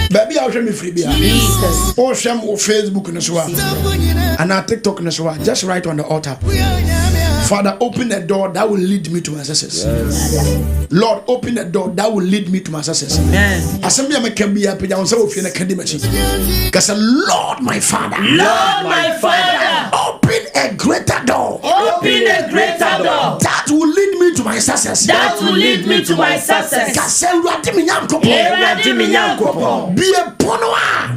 Baby, I'll show me free beer. Or share on Facebook and our TikTok just write on the altar. Father, open the door that will lead me to my success. Yes. Lord, open the door that will lead me to my success. Assembly I can be happy down so if you're because Lord my Father, open a greater door. Open a greater door that will lead me to my success. That will lead me to my success. Be a ponoa.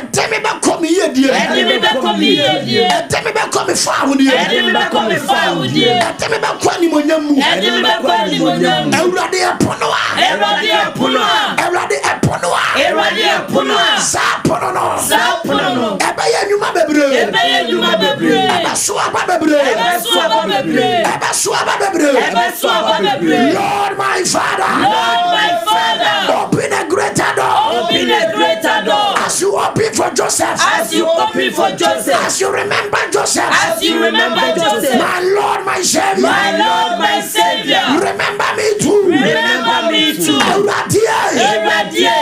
Edemi be come here dear. Edemi be come here dear. Edemi be come far with dear. Edemi be come far with dear. Edemi be kwani monyamu. Edemi be kwani monyamu. Ewurade eponoa. Ewurade eponoa. Ewurade eponoa. Ewurade eponoa. Sa ponono. Sa ponono. Ebe ye nyuma bebre. Ebe ye nyuma bebre. Ebe so aba bebre. Ebe so aba bebre. Ebe so aba bebre. Ebe so aba bebre. Lord my Father. Lord my Father. Open a greater door. Open a greater door. As you open for Joseph. As you open for Joseph. As you remember Joseph. As you remember Joseph. My Lord, my Savior. My Lord, my Savior. Remember me too. Remember me too. Ewurade.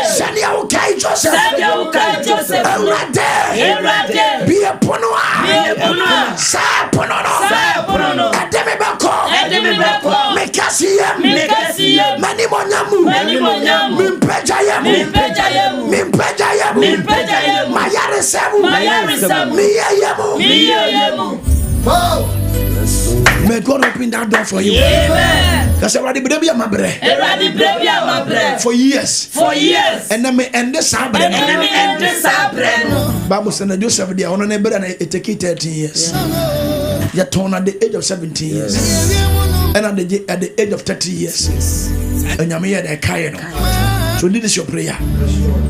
Send your okay Joseph. Send your okay Joseph. Ewurade. Be a ponoa. Be a ponoa. Sa ponono. Sa ponono. Edemi beko. Edemi beko. Mekasiyem. Mekasiyem. Mani monyamu. Mani monyamu. Mimpejayemu. Mimpejayemu. Mimpejayemu. Mimpejayemu. Mayaresamu. Mayaresamu. Miyayemu. Miyayemu. Oh. May God open that door for you. Amen. Because everybody be my bread. Everybody be my bread. For years. For years. And then me end this sabre. And then me end this sabre. Bible said that Joseph they on a bread and it take 13 years. You turn at the age of 17 years. And at the age of 30 years. And you're here they carry no. So this is your prayer.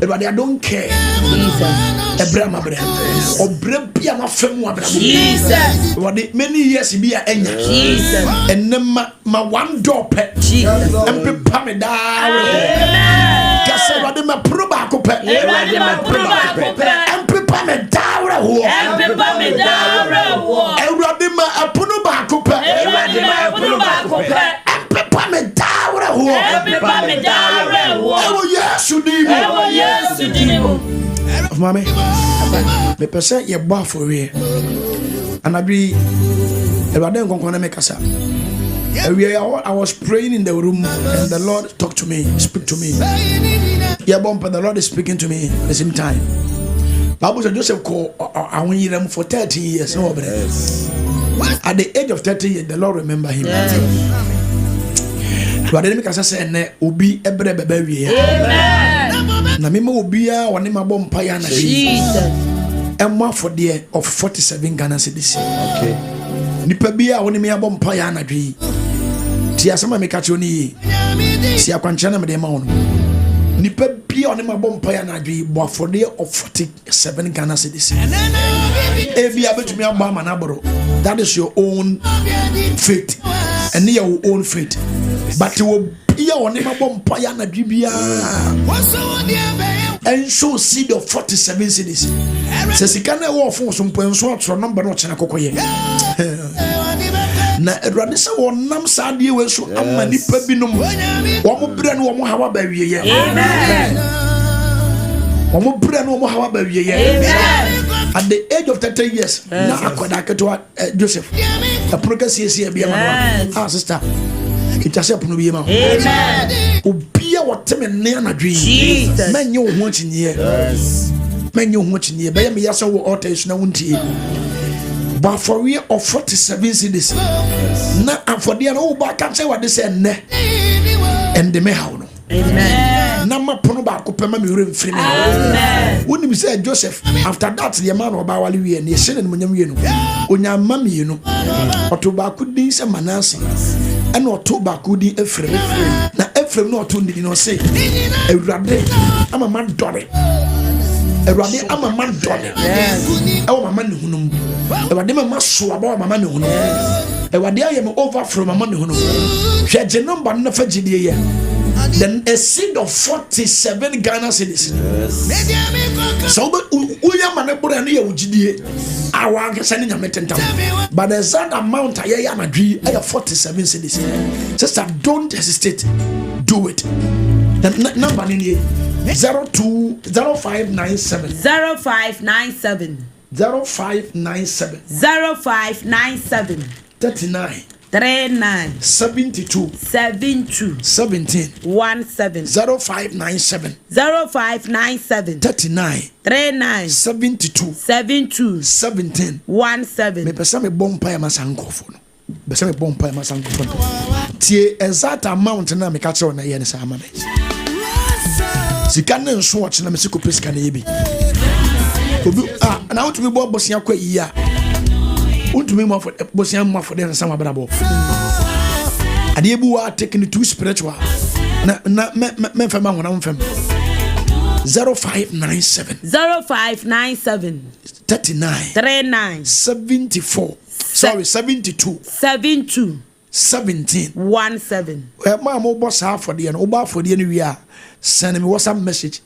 Everybody, I don't care. Abraham, or Brabia, my family. Jesus. What many years be a enya. Jesus. And then my one door pet. Jesus. And prepare me down. Amen. Because everybody my proba coupe. Everybody my proba coupe. And prepare me down. And prepare me down. Everybody my proba coupe. Everybody my proba coupe. And prepare me down. And prepare me down. Oh yes, you need. Oh yes, you need. Mommy, me person ye bar for real. And I be everybody gonna make us up. I was praying in the room and the Lord talked to me, speak to me. Yeah, but the Lord is speaking to me at the same time. Bible said Joseph called I want you for 30 years. No, at the age of 30 years, the Lord remember him. But then because I said, "Obi ebre bebe." Amen. Na mema obia woni mabɔ mpaya na Jesus. Emma for there of 47 Ghana cedis. Okay. Nipa bia woni me abɔ mpaya na dwi. Ti asema me ka che oni. Si akwanche na me de ma wono. Nipa bia woni mabɔ mpaya na dwi bo for there of 47 Ghana cedis. Ebia betumi abɔ ama na boro. That is your own faith. And your own faith. But you will be on him about Paya na Bibia and show seed of 47 cities. Says he can't walk for some points or number of Chanacoye. Na Radissa or Nam Sadi was so many pebinum. One more brand, one more how baby. Amen. One more brand, one more how baby. At the age of 30 years, now I to Joseph. The progress is here. Ah, sister. It has happened to be a man. Amen. Obia what time and near Jesus. Men you watching here. Men you watching here. By me, yes, our altar is now. But for real of 47 cities. Now, and for the old back, can't say what they said. And the mehauno. Amen. Nama pono ba ko pema me wure free me. Amen. Woni bi say Joseph after that the man oba wale wie ne hye ne monyam wie no. Onya mami no. Oto ba ko din se Manase. And oto ba ko din Efrem. Na Efrem no oto ndi no say Ewurade ama man dore. Ewurade ama man dore. E wo mama ne hunum. Ewurade mama so aba mama ne hunum. Ewurade aye me over from mama ne hunum. Hwe je number no fa gidie ye. Then a seed of 47 Ghana cedis. So, we are manabura near Ujidi. I want to send in a metentam. But there's that amount I am a dream. I have 47 cedis. Sister, don't hesitate. Do it. The number in here 0597 0597 0597 0597 39 39 72 72 17 17 0597 0597 39 39 72 72 17 17. Me pesa me bompa ya masankofo no. Pesa me bompa ya masankofo no. Tie exact amount na me ka kire na ye ne sa amane. Sika na nso o kire na me siko pesika na ye bi. na want to be born bosia kwa iya. Want to be more for bosia more for them some brabo. Adebu wa taking it too spiritual. Na me fema ho na mfem. 0597 39 74 sorry 72 17 ma mo boss half for the no ba for the we are send me WhatsApp message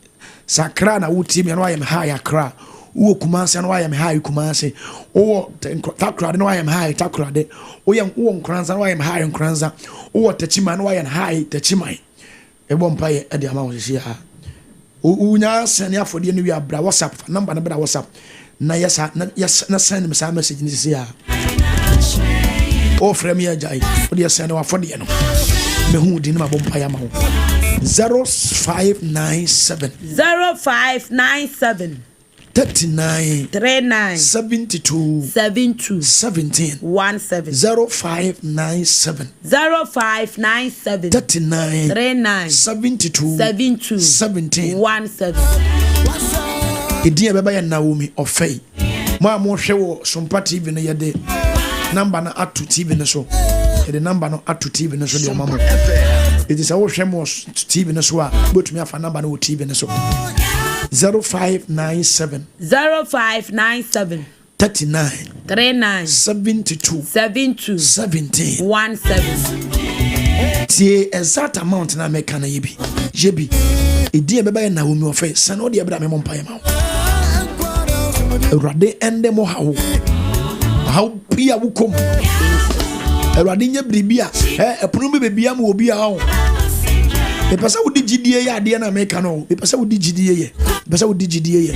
sakra na wo team no I am high akra wo Kumasi no I am high Kumasi wo takra no I am high takra de wo yam wo nkranza no I am high nkranza wo tachima no I am high tachima e bom paye e de ama wo hia unya send ya for the we are bra WhatsApp number na bra WhatsApp na na send me some message ni sia o frame ya jai o de send wa for the no me hu di na bom paye ma ho 0597 39 72 17 0597 39 72 17 Idia beba ya Naomi Ofei ma mo hwe wo Sompa TV no yede number na atu TV no so the number no atu TV no so de mama it is our hwe mo TV no so a botumi afa number no TV no so 0597 39 72 17 tie exact amount na make na yebi jebi idia beba ya Naomi Ofei sana odi ebra me mo mpaye ma Erade ende mo hawo bia wukom Erade nya bribia epono be bia mo obi a ho e pesa wo digidie ya ade na meka no e pesa wo digidie ye pesa wo digidie ye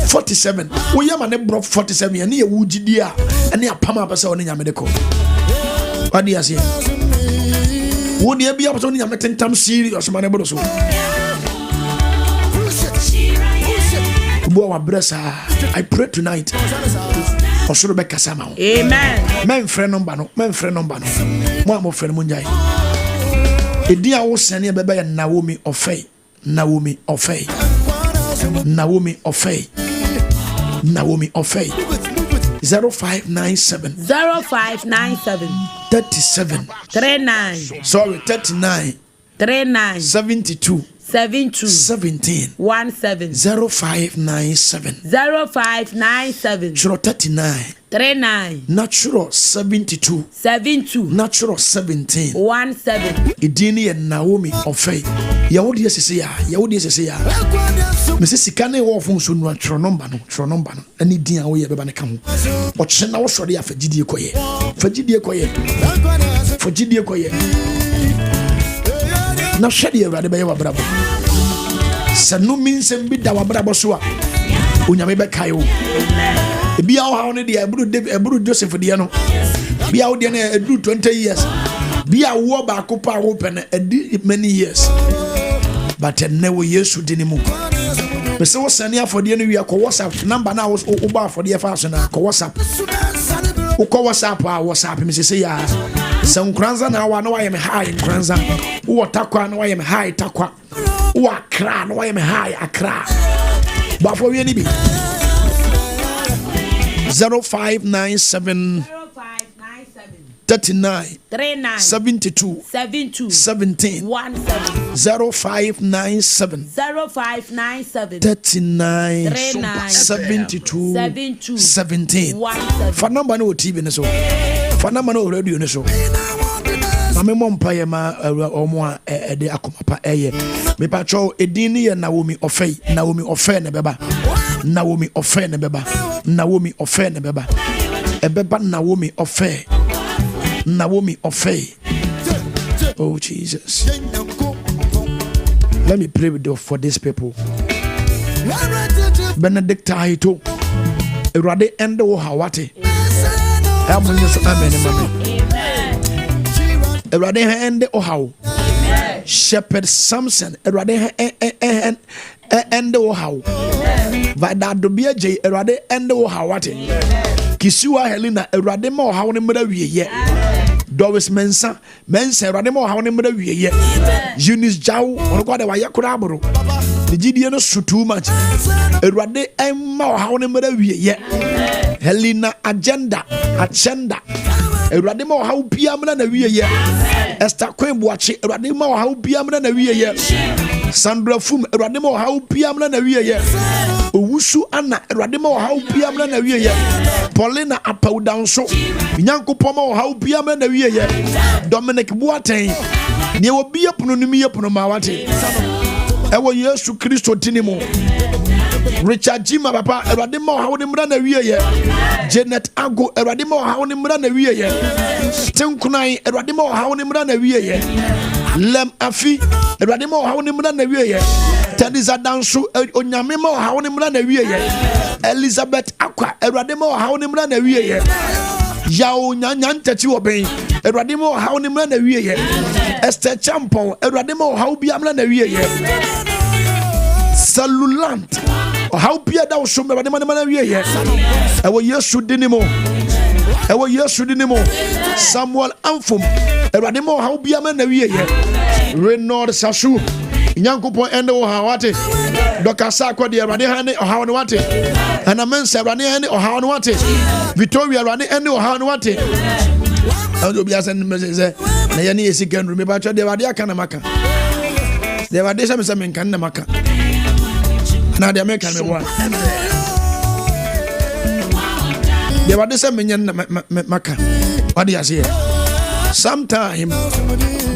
47 wo yama ne bro 47 ye ne ye wo gidie a ene apama pesa wo ne nyame de ko wadi ase wo ne bia pesa wo ne nyame tentam serious ma ne bro so I pray tonight. Osoro be kasama. Amen. Men friend number no. Mo am friend mo njai. Edi a wo sene be ya Naomi Ofei. 0597 39 sorry 39 72 17 0597 Churo 39 natural 72 natural 17 Idini ya Naomi Ofei Yahudi yesese ya Mese sikane wo fun so no churo number no ani din a wo ye beba ne ka ho o chena wo sori afagidie koye na hwede Awurade be ye wabrabo sanu minsem bi da wabrabo so a onyame be kai wo bia wo ha no de eburu Joseph de no bia wo de na edu 20 years bia wo ba kopa wo pe na many years but ne wo Yesu de ni mu me se wo sane afode no wi akọ WhatsApp number na wo ba afode fa so na akọ WhatsApp wo ko WhatsApp me se ya San Kranza na wa no wa yem high Kranza wo takwa no wa yem high takwa wo Accra no wa yem high Accra ba fo wi ni bi 0597 39 72 17 0597 39 72 17 for number no TV ne so for number no radio ne so mame mompa ye ma omo a de akomapa eye me patcho edin ne ye Naomi Ofei ne beba Naomi Ofei ne beba ebeba Naomi Ofei. Oh Jesus. Let me pray with you for these people. Benedict Aito. Erade ende wo hawate. Amen. Erade ende o haw. Shepherd Samson. Erade ende o haw. Vada dobia je erade ende o hawate. Kisiwa Helena erade ma o haw ne mra wiye. Doris Mensa erade ma o haw ne mra wiye. Eunice Jaw onko de wa yakura aboro. the GDN so too much. Erade Emma how nemera wie. Helena agenda. Erade mo how piamna na wie ye. Esther Queen Boachi. Erade mo how piamna na wie ye. Sandra Fum. Erade mo how piamna na wie ye. Owusu Anna. Erade mo how piamna na wie ye. Paulina Apau down so. Nyankopon mo how piamna na wie ye. Dominic Boateng. Ne obi apono nimi apono ma wate. Ewo Yesu Kristo tinimo. Richard Jima papa erade ma hawo ne mra na wie ye. Janet Ago erade ma hawo ne mra na wie ye. Tenkunai erade ma hawo ne mra na wie ye. Lem Afi erade ma hawo ne mra na wie ye. Tediza Danso onyame ma hawo ne mra na wie ye. Elizabeth Akwa erade ma hawo ne mra na wie ye. Yao nyanyan tachi oben erade ma hawo ne mra na wie ye. Esther Champon erade ma hawo bia mra na wie ye. Salulant how pia da so me bade man wie ye ewo Yesu dinimo Samuel Amfom erade mo how bia man na wie ye Renord Sasu Nyankopon ende wo ha wate dokasa akwa de erade ha ne oha no wate ana mensa erade ha ne oha no wate Victoria erade ende oha no wate ando bia sen message na ye ne yesikan ru me ba cho de erade aka na maka de erade se me kan na maka na the American me boy. They were the same maka. What do you say? Sometimes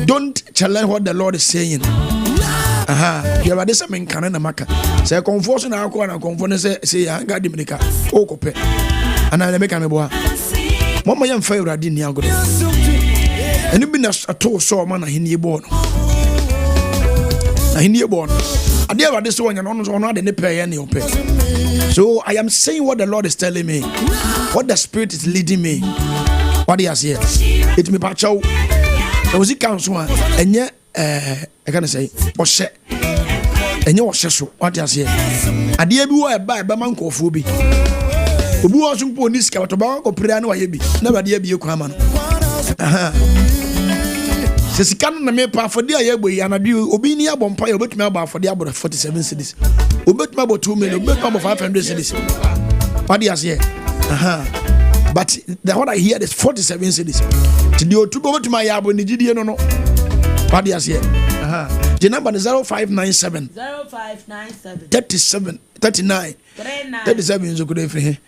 don't challenge what the Lord is saying. They were the same kind of maka. Say confusion na ko na confusion say anga dimika. O ko pe. Ana the American me boy. Mama yam fa urade ni agoro. Eni bi na ato so ma na henie bo no. Na henie bo no. So I am saying what the Lord is telling me, what the Spirit is leading me. What he has here, it me pacho. There was a council, and yet I can say, Oshe, and you Oshe. What he has here, I dear be where by Bamanko Fubi. Who wasn't put this car to Banco Priano, never dear be a common. Se kan na me pa for dia ye boy anadu obi ni abompa ye obetumi aba for dia about 47 cities obetumi about 2 million obetumi about 500 cities what do you say but the what I hear is 47 cities to the otu obetumi ya abo ni gidie no what do you say the number is 0597 37 39 37 so could every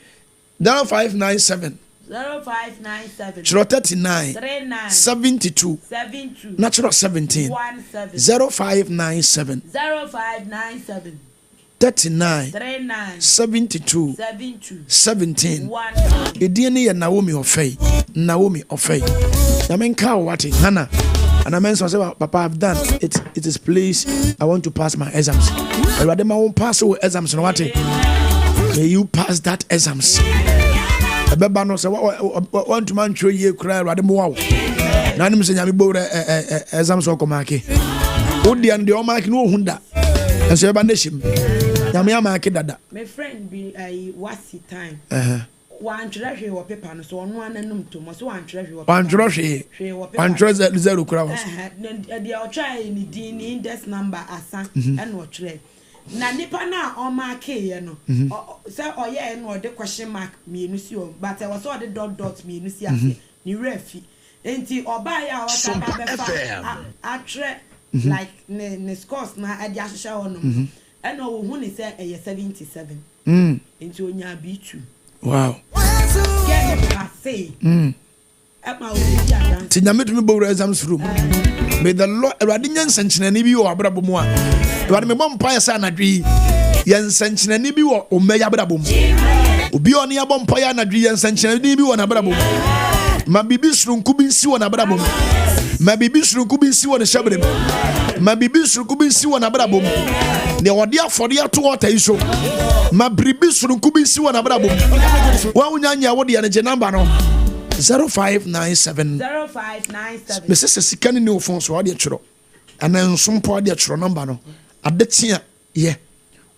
0597 39 72 natural 17 0597 39 72 17 Edieni ya Naomi Ofei I mean cow what Hannah and I mentioned say Papa I've done it is please I want to pass my exams I rather my own pass over exams no what may you pass that exams Beba no say want to man show ye cry rade mo wow na nim say nyame bo exams o komake odi and the o mark no hunda and say beba neshim nyame amake dada my friend be wasi time one treasure wo paper no so ono ananum to mo so one treasure wo one treasure zero kura was dey o try ni din ni index number asa and o treasure na nipa na o mark ye no say oye no de question mark mienu si o but e was all the dot mienu si ase ni refi enti oba ya o ta ba be fa atre like ne scores na ade ahehye ho no and o hu ni say e 77 enti onya B2 wow get the cafe Tinyame to me bo exams room. May the Lord Radinian Sanchinani be or Abrabumwa. Rad me bomb pie sana dri. Yan Sanchinani be or Omeya Brabum. Ubi on your bomb pie and a dri and Sanchinani be on a Brabum. My baby's room could be see on a Brabum. My baby's room could be see on a Shabrim. My baby's room could be see on a Brabum. They were there for the 2 water issue. My baby's room could be see on a Brabum. One yanya what the energy number no. 0597 Mrs. Sikani no phone so ade chiro ana some po ade chiro number no adetia ye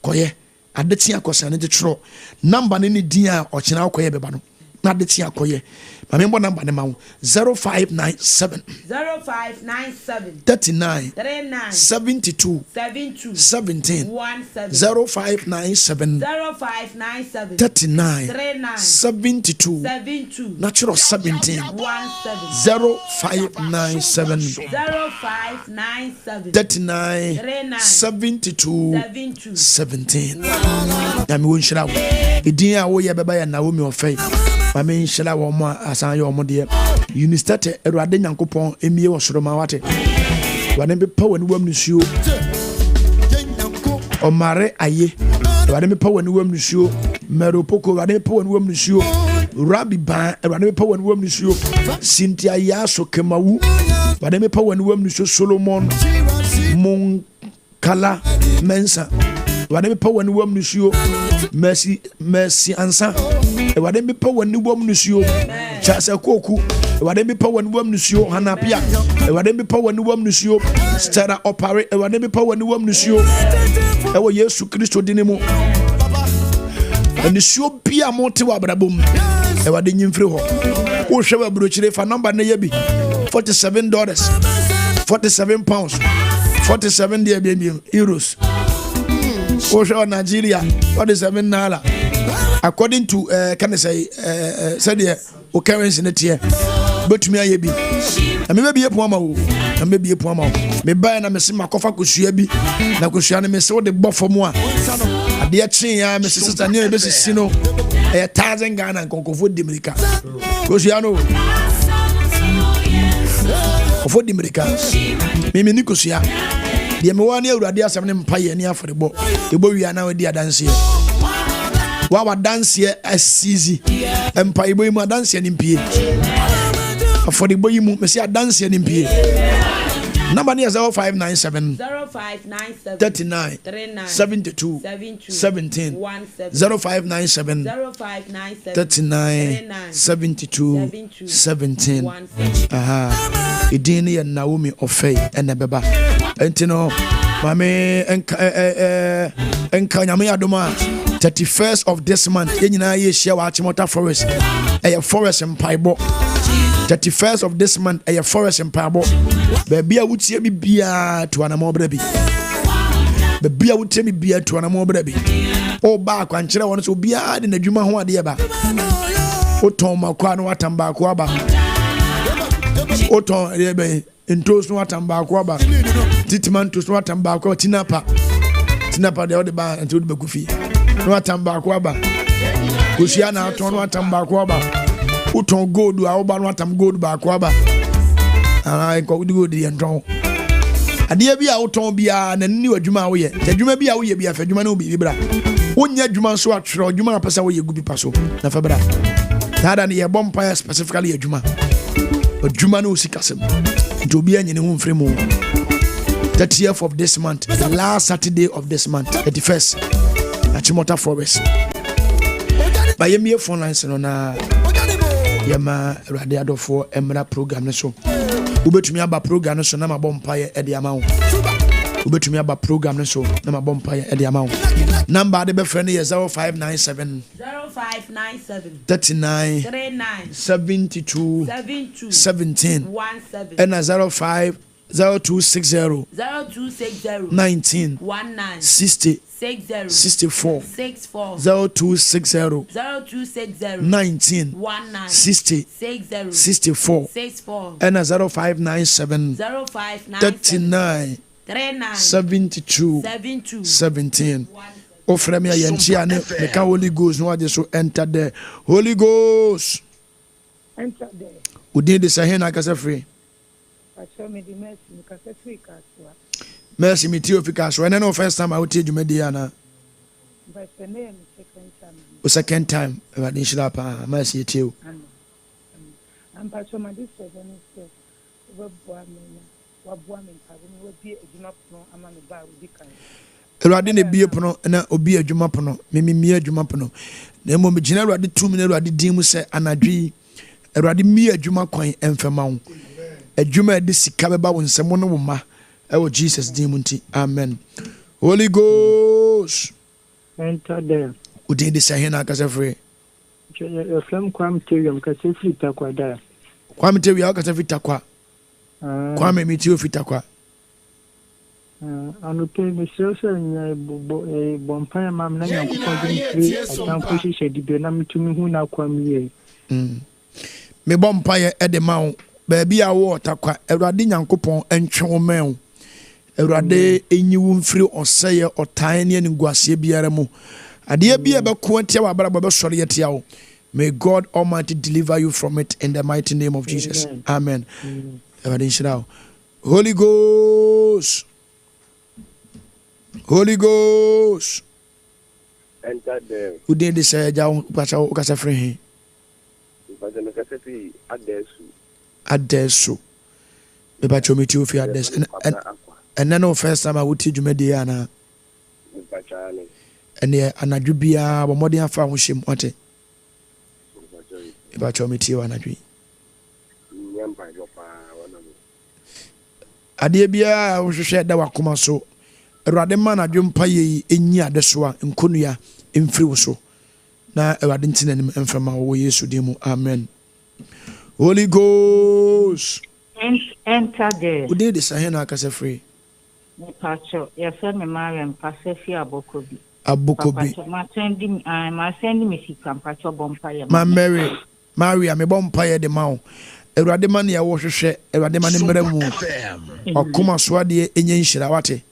koye adetia kwasa ne chiro number ne din a o chena koye beba no na de tia koye ma me number ne ma 0597 39 72 17 0597 39 72 natural 17 0597 39 72 17 na me wonhyira wo edin a wo ye beba ya Naomi ofai ma me nhyira wo mo asan ye wo de unistate Awurade Nyankopɔn emie wo soro ma wate wane be power ni wam nusuo omare aye Awurade me power ni wam nusuo meropoko Awurade me power ni wam nusuo Rabbi ban Awurade me power ni wam nusuo Cynthia Yaso Kemawu Awurade me power ni wam nusuo Solomon Mon Kala Mensa Awurade me power ni wam nusuo Mercy Ansa Awurade me power ni wam nusuo Chasa Koku Awurade me power ni wam nusuo Hanapia Awurade me power ni wam nusuo Stara Opare Awurade me power ni wam nusuo Ewo Yesu Kristo dinemu nusuo bia monte wa brabom Awurade nyimfiri ho wo hwe wa brochire fa number na yabi $47 £47 47 euros wo hwe Nigeria $47 according to can I say said the currency net here betumi aye bi na me be epo ama wo na me be epo ama wo me ba na me se makofa kosua bi na kosua ne me se wo de bofo mu a ade chen ya me se sister ne be sisi no 1000 Ghana konkofo di America kosua no ofo di America me ni kosua de me wa ne Awurade asem ne mpaye ne aforebo ebo wi ana wadi adanse wa dance asizi empire boy mu dance ni mpie afori boy mu me say dance ni mpie number ni 0597 39 72 17 0597 39 72 17 idini ya Naomi ofei ene beba entino mame enka nyame adoma 31st of this month yenyina ye share wa Achimota Forest forest empaibo 31st of this month forest empaibo baby a wutie mi bia to anamo brabi baby a wutie mi bia to anamo brabi o ba kwankere won so bia de nadwuma ho ade ba o ton makwa no watamba ko aba o ton rebe entos no watamba ko aba titmantos no watamba ko tinapa de o de ba ento de bagufi no atamba ko aba kusia na aton no atamba ko aba uton gold a oba no atam gold ba ko aba ah ko gold ye nton ade bia uton bia na ni wadwuma wo ye adwuma bia wo ye bia fa adwuma na obi bra wonya adwuma so atwere adwuma na pesa wo ye gubi paso na fa bra tada ne ye bompa specifically adwuma na osikasem to bia nyene ho mfrem 30th of this month the last Saturday of this month 31st Achimota Forest by your phone lines na yama radio adofo emra program ne so ubetumi aba program ne so na mabompaye e de amawo ubetumi aba program ne so na mabompaye e de amawo number de be friend is 0597 39 72 17 and 0260 19 60 64 0260 19 60 64 and 0597 39 72 17 offer me a yentia ne ka Holy Ghost no ade so enter the Holy Ghost enter there udin de sahena ka free show me the mercy ka free ka so mercy me Theophika so no first time I would tell you mediana but the name second time I shila pa mercy tell am pa so my this seven is we boa me pa we bi adwuma pono ama me ba we kan Awurade ne bie pono na obi adwuma pono me adwuma pono na mo me gina Awurade tumi na Awurade din mu se anadwi Awurade mi adwuma kwan emfema wo adwuma de sika beba wo nsemo no wo ma ewo Jesus din mu nti amen. Holy Ghost enter there udin de sahena ka se free Your film Quam Terium, Cassifli Taquada. Kwame Tewi akasa fitakwa. Kwame mitio fitakwa. Anupe Mistressa and Bompire Mam Nana, I can't push a debate to me who now come here. Me bompire at the mount, baby, I water qua, a radin coupon and chomel. A rade in you free or say or tiny and guasia biaramo. A dear be about quantity of Baba sorry at yao. May God Almighty deliver you from it in the mighty name of Jesus. Amen. Holy Ghost. Holy Ghost. Enter them. Who did this? Ukasa free. Adesu. Eba chomi ti ofi ades. And then first time I would teach you mediana. And yeah, anadwo bia bo modern afa ho hyem ote. Eba chomi ti anadwo. Ade bia wo hwehwe da wakoma so. Awurade ma na dwempa ye enyi adeso a nkonua emfiri wo so. Na awurade ntina nim emfama wo Yesu din mu. Amen. Holy Ghost. Enter there. Ude de sahena akasa free. Me pacho, ya fe me Mariam pasefi abokobi. Abokobi. Ma sendi me sika pacho bompa ye. Ma Maria me bompa ye de ma. Awurade ma na ya wo hwehwe, awurade ma ne mramu. Okoma so ade enye nhira wate.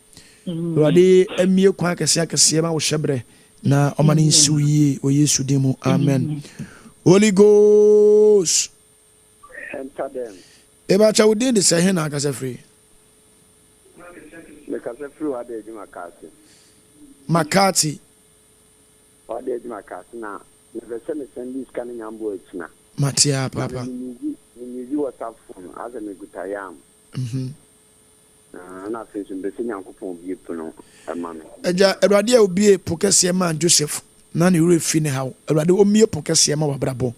Awurade amie kwa akese ma wo hyebre na omani nsuyi o Yesu din mu. Amen. Holy Ghost. Enter them. Eba cha udin de sahena akasa free. Because through what they do Makati. What they do na. Never send a send this canning ambush na. Matia papa. When you WhatsApp phone as a megutayam. Na face the senior coupon be puno. Eja Erade obi pokese ma Joseph. Na ne wure fi ne hawo. Erade omie pokese ma wabrabo.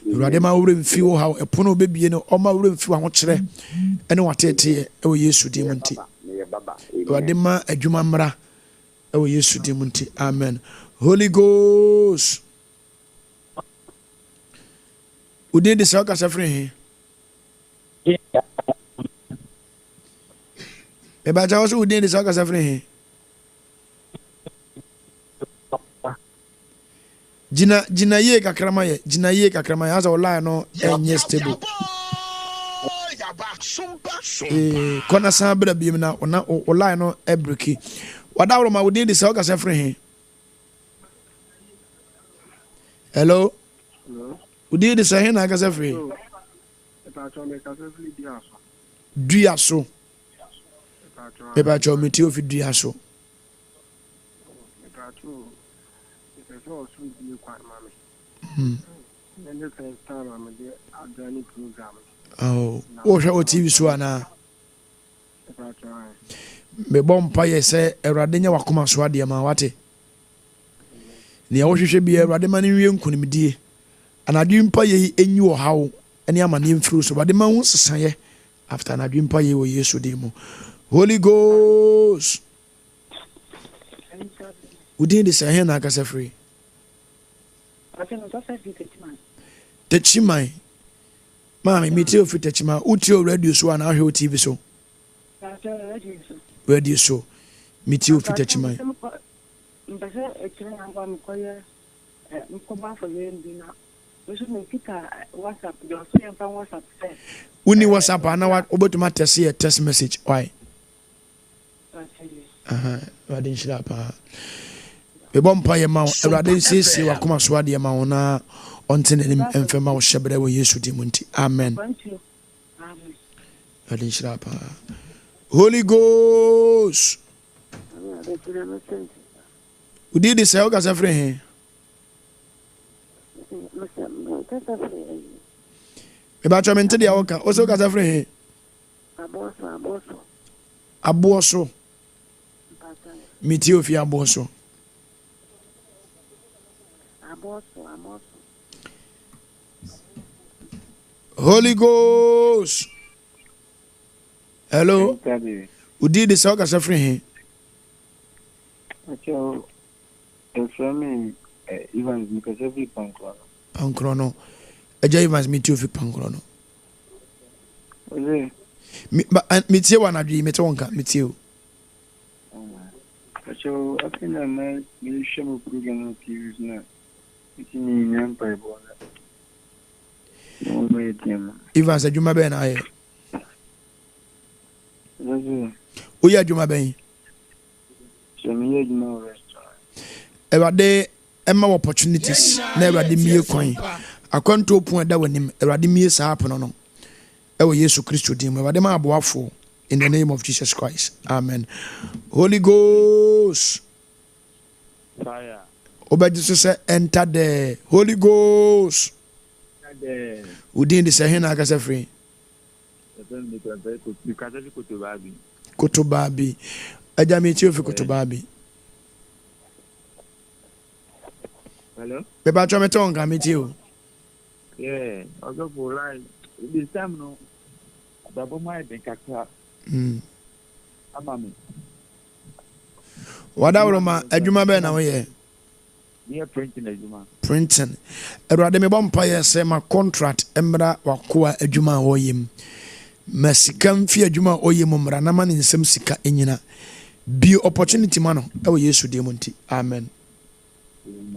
Erade ma wure mfi wo hawo. Epono obebie no o ma wure mfi wa ho kire. Ene watete e wo Yesu dim nti. Erade ma adwuma mra e wo Yesu dim nti. Amen. Holy Ghost. Udin de sa ka safre he. Eba ja wo udin de sa ka safre he. Jina ye kakrama ye asa online no enye stable. Kona sabra bi na ona online no ebreki. Wada wo ma udin de sa ka safre he. Hello. Udin de sa he na ka safre. Duaso. Eba cho mi ti ofi duaso. Oh, o TV so ana. Me bompa ye se Erade nya wakoma so ade ma wate. Ne wo hwehwe bi Erade ma ne wie nkunimdie. Anadwimpa ye enyi wo hawo ene ama ne mfiri so bade ma hu sesaye after anadwimpa ye wo Yesu din mu. Holy Ghost. Udin de sahe na akasa free. Techimai. Mami, me tell you Techima. Utio radio so and our TV so. Radio so. Me tell you Techimai. Uni WhatsApp ana wa obotuma text message. Why? Radin shirapa. We bompa ye ma Erade sisi wakoma so ade ma wona ontin enim emfema wo hyebre wo Yesu di munti. Amen. Radin shirapa. Holy Ghost. Udi de say o ka safre he. E ba chomenti dia o ka o so ka safre he. Aboso. Miti ofi aboso. Holy Ghost. Hello. Udi de sa ka safre he. Acho. Eframi even because every bank pankrono agya Evans metie ofi pankrono Oye metie wa na dwi mete wonka metie o acho afina me shemo program TV na itini nyampa ebo no me tema Evans adwuma be na aye Oye oya adwuma ben shemi adwuma restaurant Ewade emma opportunities na Ewade mie kwan akwanto pon da wanim Ewade mie saa apono no ewo Yesu Kristo dim Ewade ma aboafo in the name of Jesus Christ amen Holy Ghost fire obedi so say enter the Holy Ghost de udin de say hena akasa free kotobabi aja me ti ofi kotobabi hello beba cho me ton ga me ti o yeah also for like this time no babo mai den kakra amami wada wroma adwuma be na wo ye near printing adwuma printing erade me bompa ye say ma contract emra wakoa adwuma wo yim masika mfi adwuma wo yim mra na ma ne nsem sika enyina bi opportunity ma no ewo Yesu de monti amen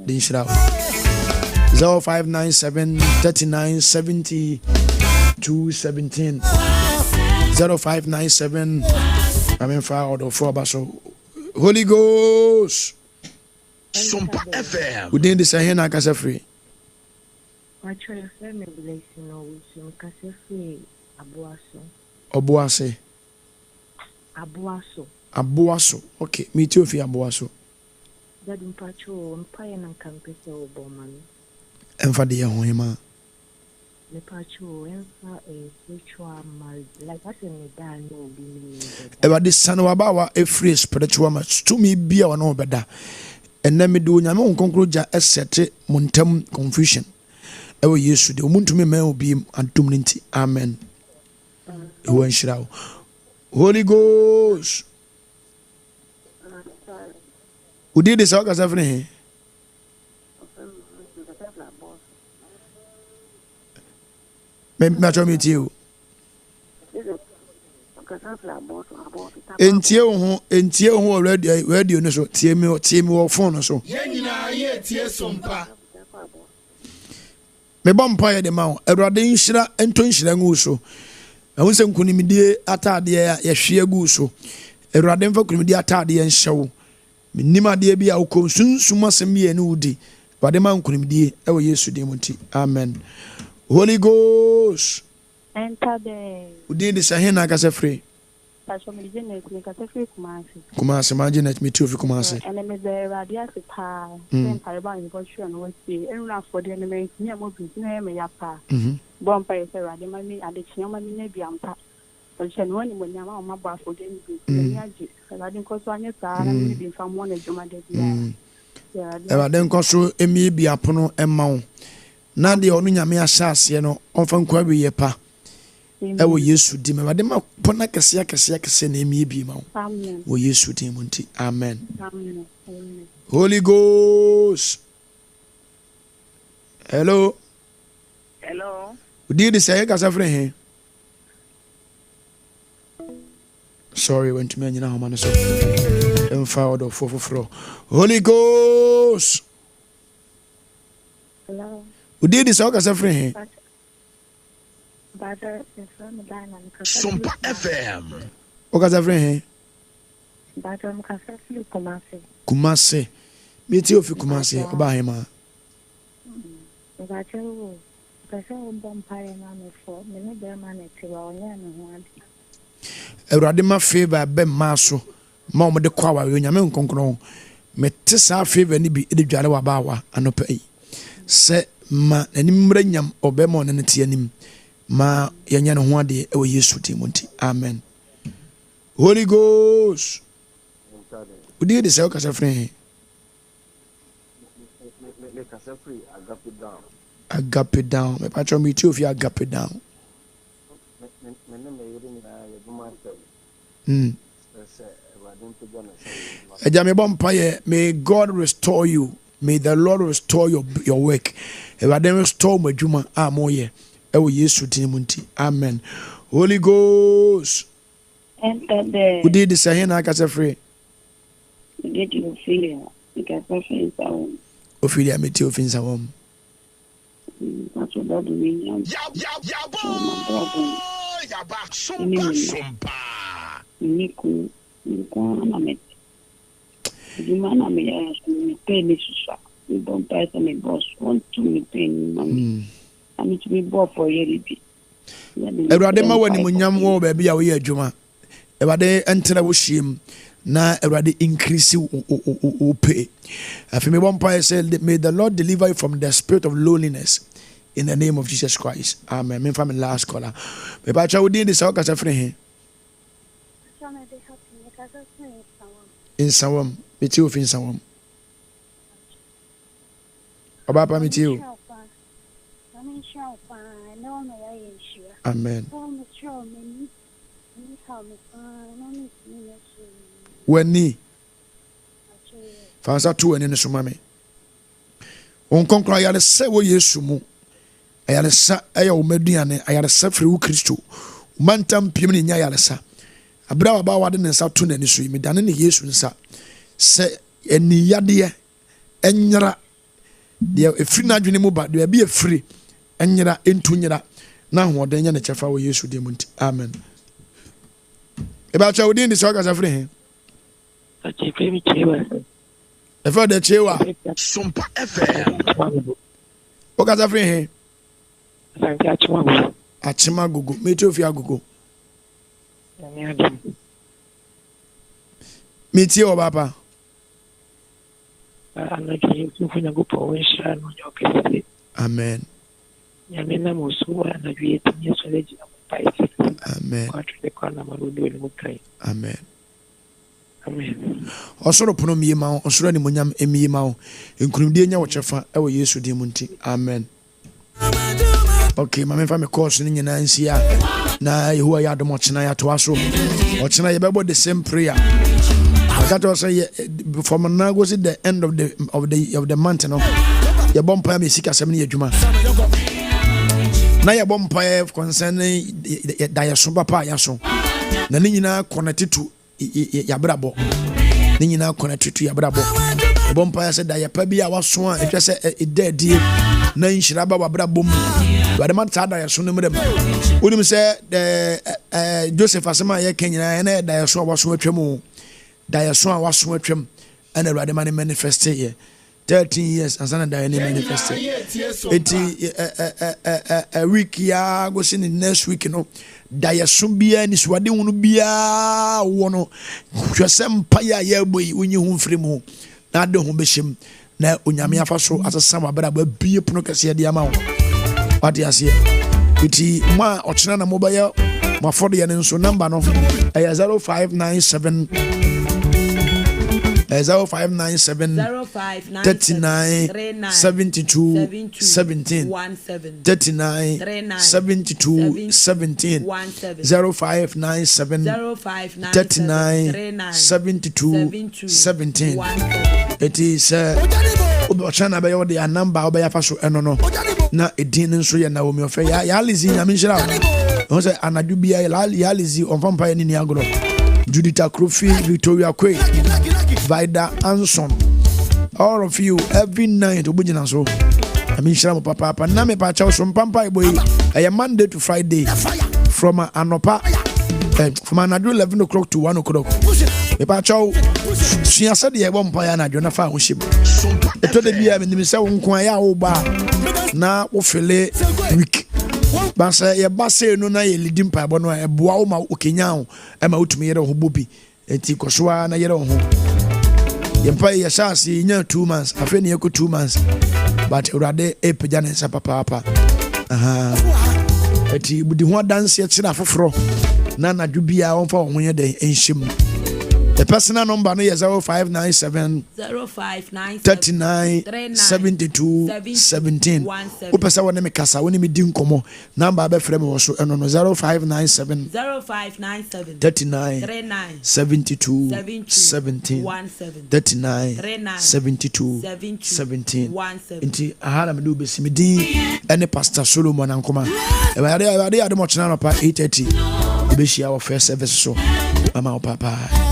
din shira 0597 39 70 217 0597 amen fa order for baso Holy Ghost Sompa FM within the Sahena Casa Free. I try to family blessing or some Casa Free Abuaso. Obuase. Abuaso. Okay, me too for Abuaso. That in patrol and pie and campus or Bowman. And for the Hoima. The patrol and for a spiritual marriage. Like I said, no be. Ever this son of Abawa, a free spiritual match to me be our no better. And then me do nyame on conclude a set montem confusion. Ewo Yesu de omuntu me man obi antum nti amen. Ewo nshirawo. Holy Ghost. Udi de sawa kasafne he. Me cho me tie o. Entie ho radio no so tie me wo phone no so Yenina ye tie sompa me bompa ye de ma Awurade nhira ento nhira ngu so ehun se nkunimdie atade ya hwe agu so Awurade mfa kunimdie atade ya nhyew minim ade bia wo konsunsum asem ye ne wudi Awurade ma nkunimdie ewo Yesu de monti amen Holy Ghost enter the udi de sahena kasa free Pastor Janet me kasa free Kumasi Janet me too fi Kumasi and me the radio pa then paraba in portion what see everyone for the element near mo bi na me ya pa bon pa say radio ma me ade chioma me na bi ampa so che no ni mo nyama o ma ba for the bi me aji radio ko so anya sa na me bi fa mo na juma de ya radio ko so emi bi apono ema wo na de onu nyame ahyase no onfa nkwa bi ye pa ewo Yesu di me wade ma pona kese na emi bi ma wo amen wo Yesu di monti amen amen Holy Ghost hello udi de say ka safre he sorry went to me nyina homa no so emfa order fofofro Holy Ghost hello udi de say ka safre he Bada FM Dynamic Sompa FM o ka safre he Bada mkasa fi Kumasi me ti ofi Kumasi oba he ma Bacho pese o bompare na me fo me ne be ma na ti wa onya me ho ade Awurade ma favor be ma so ma o de kwa wa nyame nkonkron me te sa favor ni bi de dware wa ba wa anopa yi se ma anim mra nyam obema on ne tie anim ma yanya ne ho ade e wo Yesu ti monti amen Holy Ghost udi de se o kasa free me kasa free agape down me patro me ti ofi agape down me me yiri ni ya buma se Ejame bompa ye may God restore you may the Lord restore your work. Awurade restore mo adwuma a mo ye. Ewo Yesu din mu nti. Amen. Holy Ghost. Enter there. Who did the say na ka say free? Did you feel? Because I feel so. Ophelia meti ofinsa wom. That's what that means. Sompa. Niku anamet. Gimana me pay me susha. We don't pay me boss. Want to me pay money. I need to be bought for yearly. Awurade ma wani munyam wo ba bia wo ye adwuma. Awurade entere wo hiem na Awurade increase wo pay. Afimi bompa say may the Lord deliver you from the spirit of loneliness in the name of Jesus Christ. Amen. Me family last caller. Me ba cha wo din de sa ka sa free he. In Sawam, me too in Sawam. Obapa me too. Amen. When ni fansa tu ene so mame. On konkra ya se wo Yesu mu. Aya sa aya o maduane aya sa firi wo Kristo. Mantam piem ni nya ya sa. Abra wa ba wade ne nsa to nani so mi dane ne Yesu nsa se eni yade enyra de efiri na adwene mu ba de bi efiri enyra entu nyra na hoden nya ne chefa wo Yesu de mu nti. Amen. Eba cha odin de so ka sa firi he. Achefe mi chewa. Efa de chewa. Sompa FM. O ka sa firi he. Santi achima. Achima gugu. Meti ofi agugu. Meti o baba. Amen. Amen. Amen. Osoro pono mi ma osoro ni monyam emi ma o enkunumdie nya wo chefa e wo Yesu din mu nti. Amen. Okay, mama fa me course ni nyina nsia na Yehowa ya domo chena ya to aso o chena ye bebo the same prayer. That was say from now goes the end of the month no ye bompa me sika sem ne adwuma na ye bompa concerning da ye so papa ya so na ni nyina connect to ya brabo ni nyina connect to ya brabo bompa ya say da ye pa bi a waso a etwe say e dadie na nhyira ba brabo mu wade man ta da ye so no mrem onim say Joseph asema ye kenyina na da ye so waso atwam da ye so waso atwam ana wade man manifest here 13 years and sana da ye manifest a week ya go see next week no da ye so bia ni swade hunu bia wo no hwesem pa ya ye boyi onyi hu mfrem na de ho behim na onyame afa so asesa wabra ba bie pono kase de ama wo wade ase iti ma ochena na mobile ma for de nso number no 0597 0597 39 72 17 39 72 17 0597 39 72 17 it is Ochana be your number obeya faso eno no na edin nso ye na omi ofe ya lizi nyame nhira o se anadu bia ya lizi on vampire ni agro Judith Akrofi, Victoria Quay, Vida Anson, all of you every night obujina so I mean shira papa na me pa chaw so pampa boy a Monday to Friday from anopa from anadu 11 o'clock to 1 o'clock me pa chaw sua said ye bompa ya na dwona fa ho shim eto de bia me nim se wo nko ya wo ba na wo fele week Basa ye base no na ye leading pa bo no e boa wo ma okenya ho e ma utumi yere ho bobi enti kosoa na yere ho ye mpa ye chance nya 2 months afi ne ye ko 2 months but urade e pejane nsa papa aha enti budi ho dance ye kira foforo na na dwubia won fa ho ye den enhyem The personal number no 0597 39 72 17. Upesa wona me kasa wona me di nkomo number be frame wo so eno no 0597 39 72 17 39 72 17. Inti ahala me do be simidi ene Pastor Solomon ankoma e wade ade mo chena no pa 8:30 e be shia wo first service so mama o papa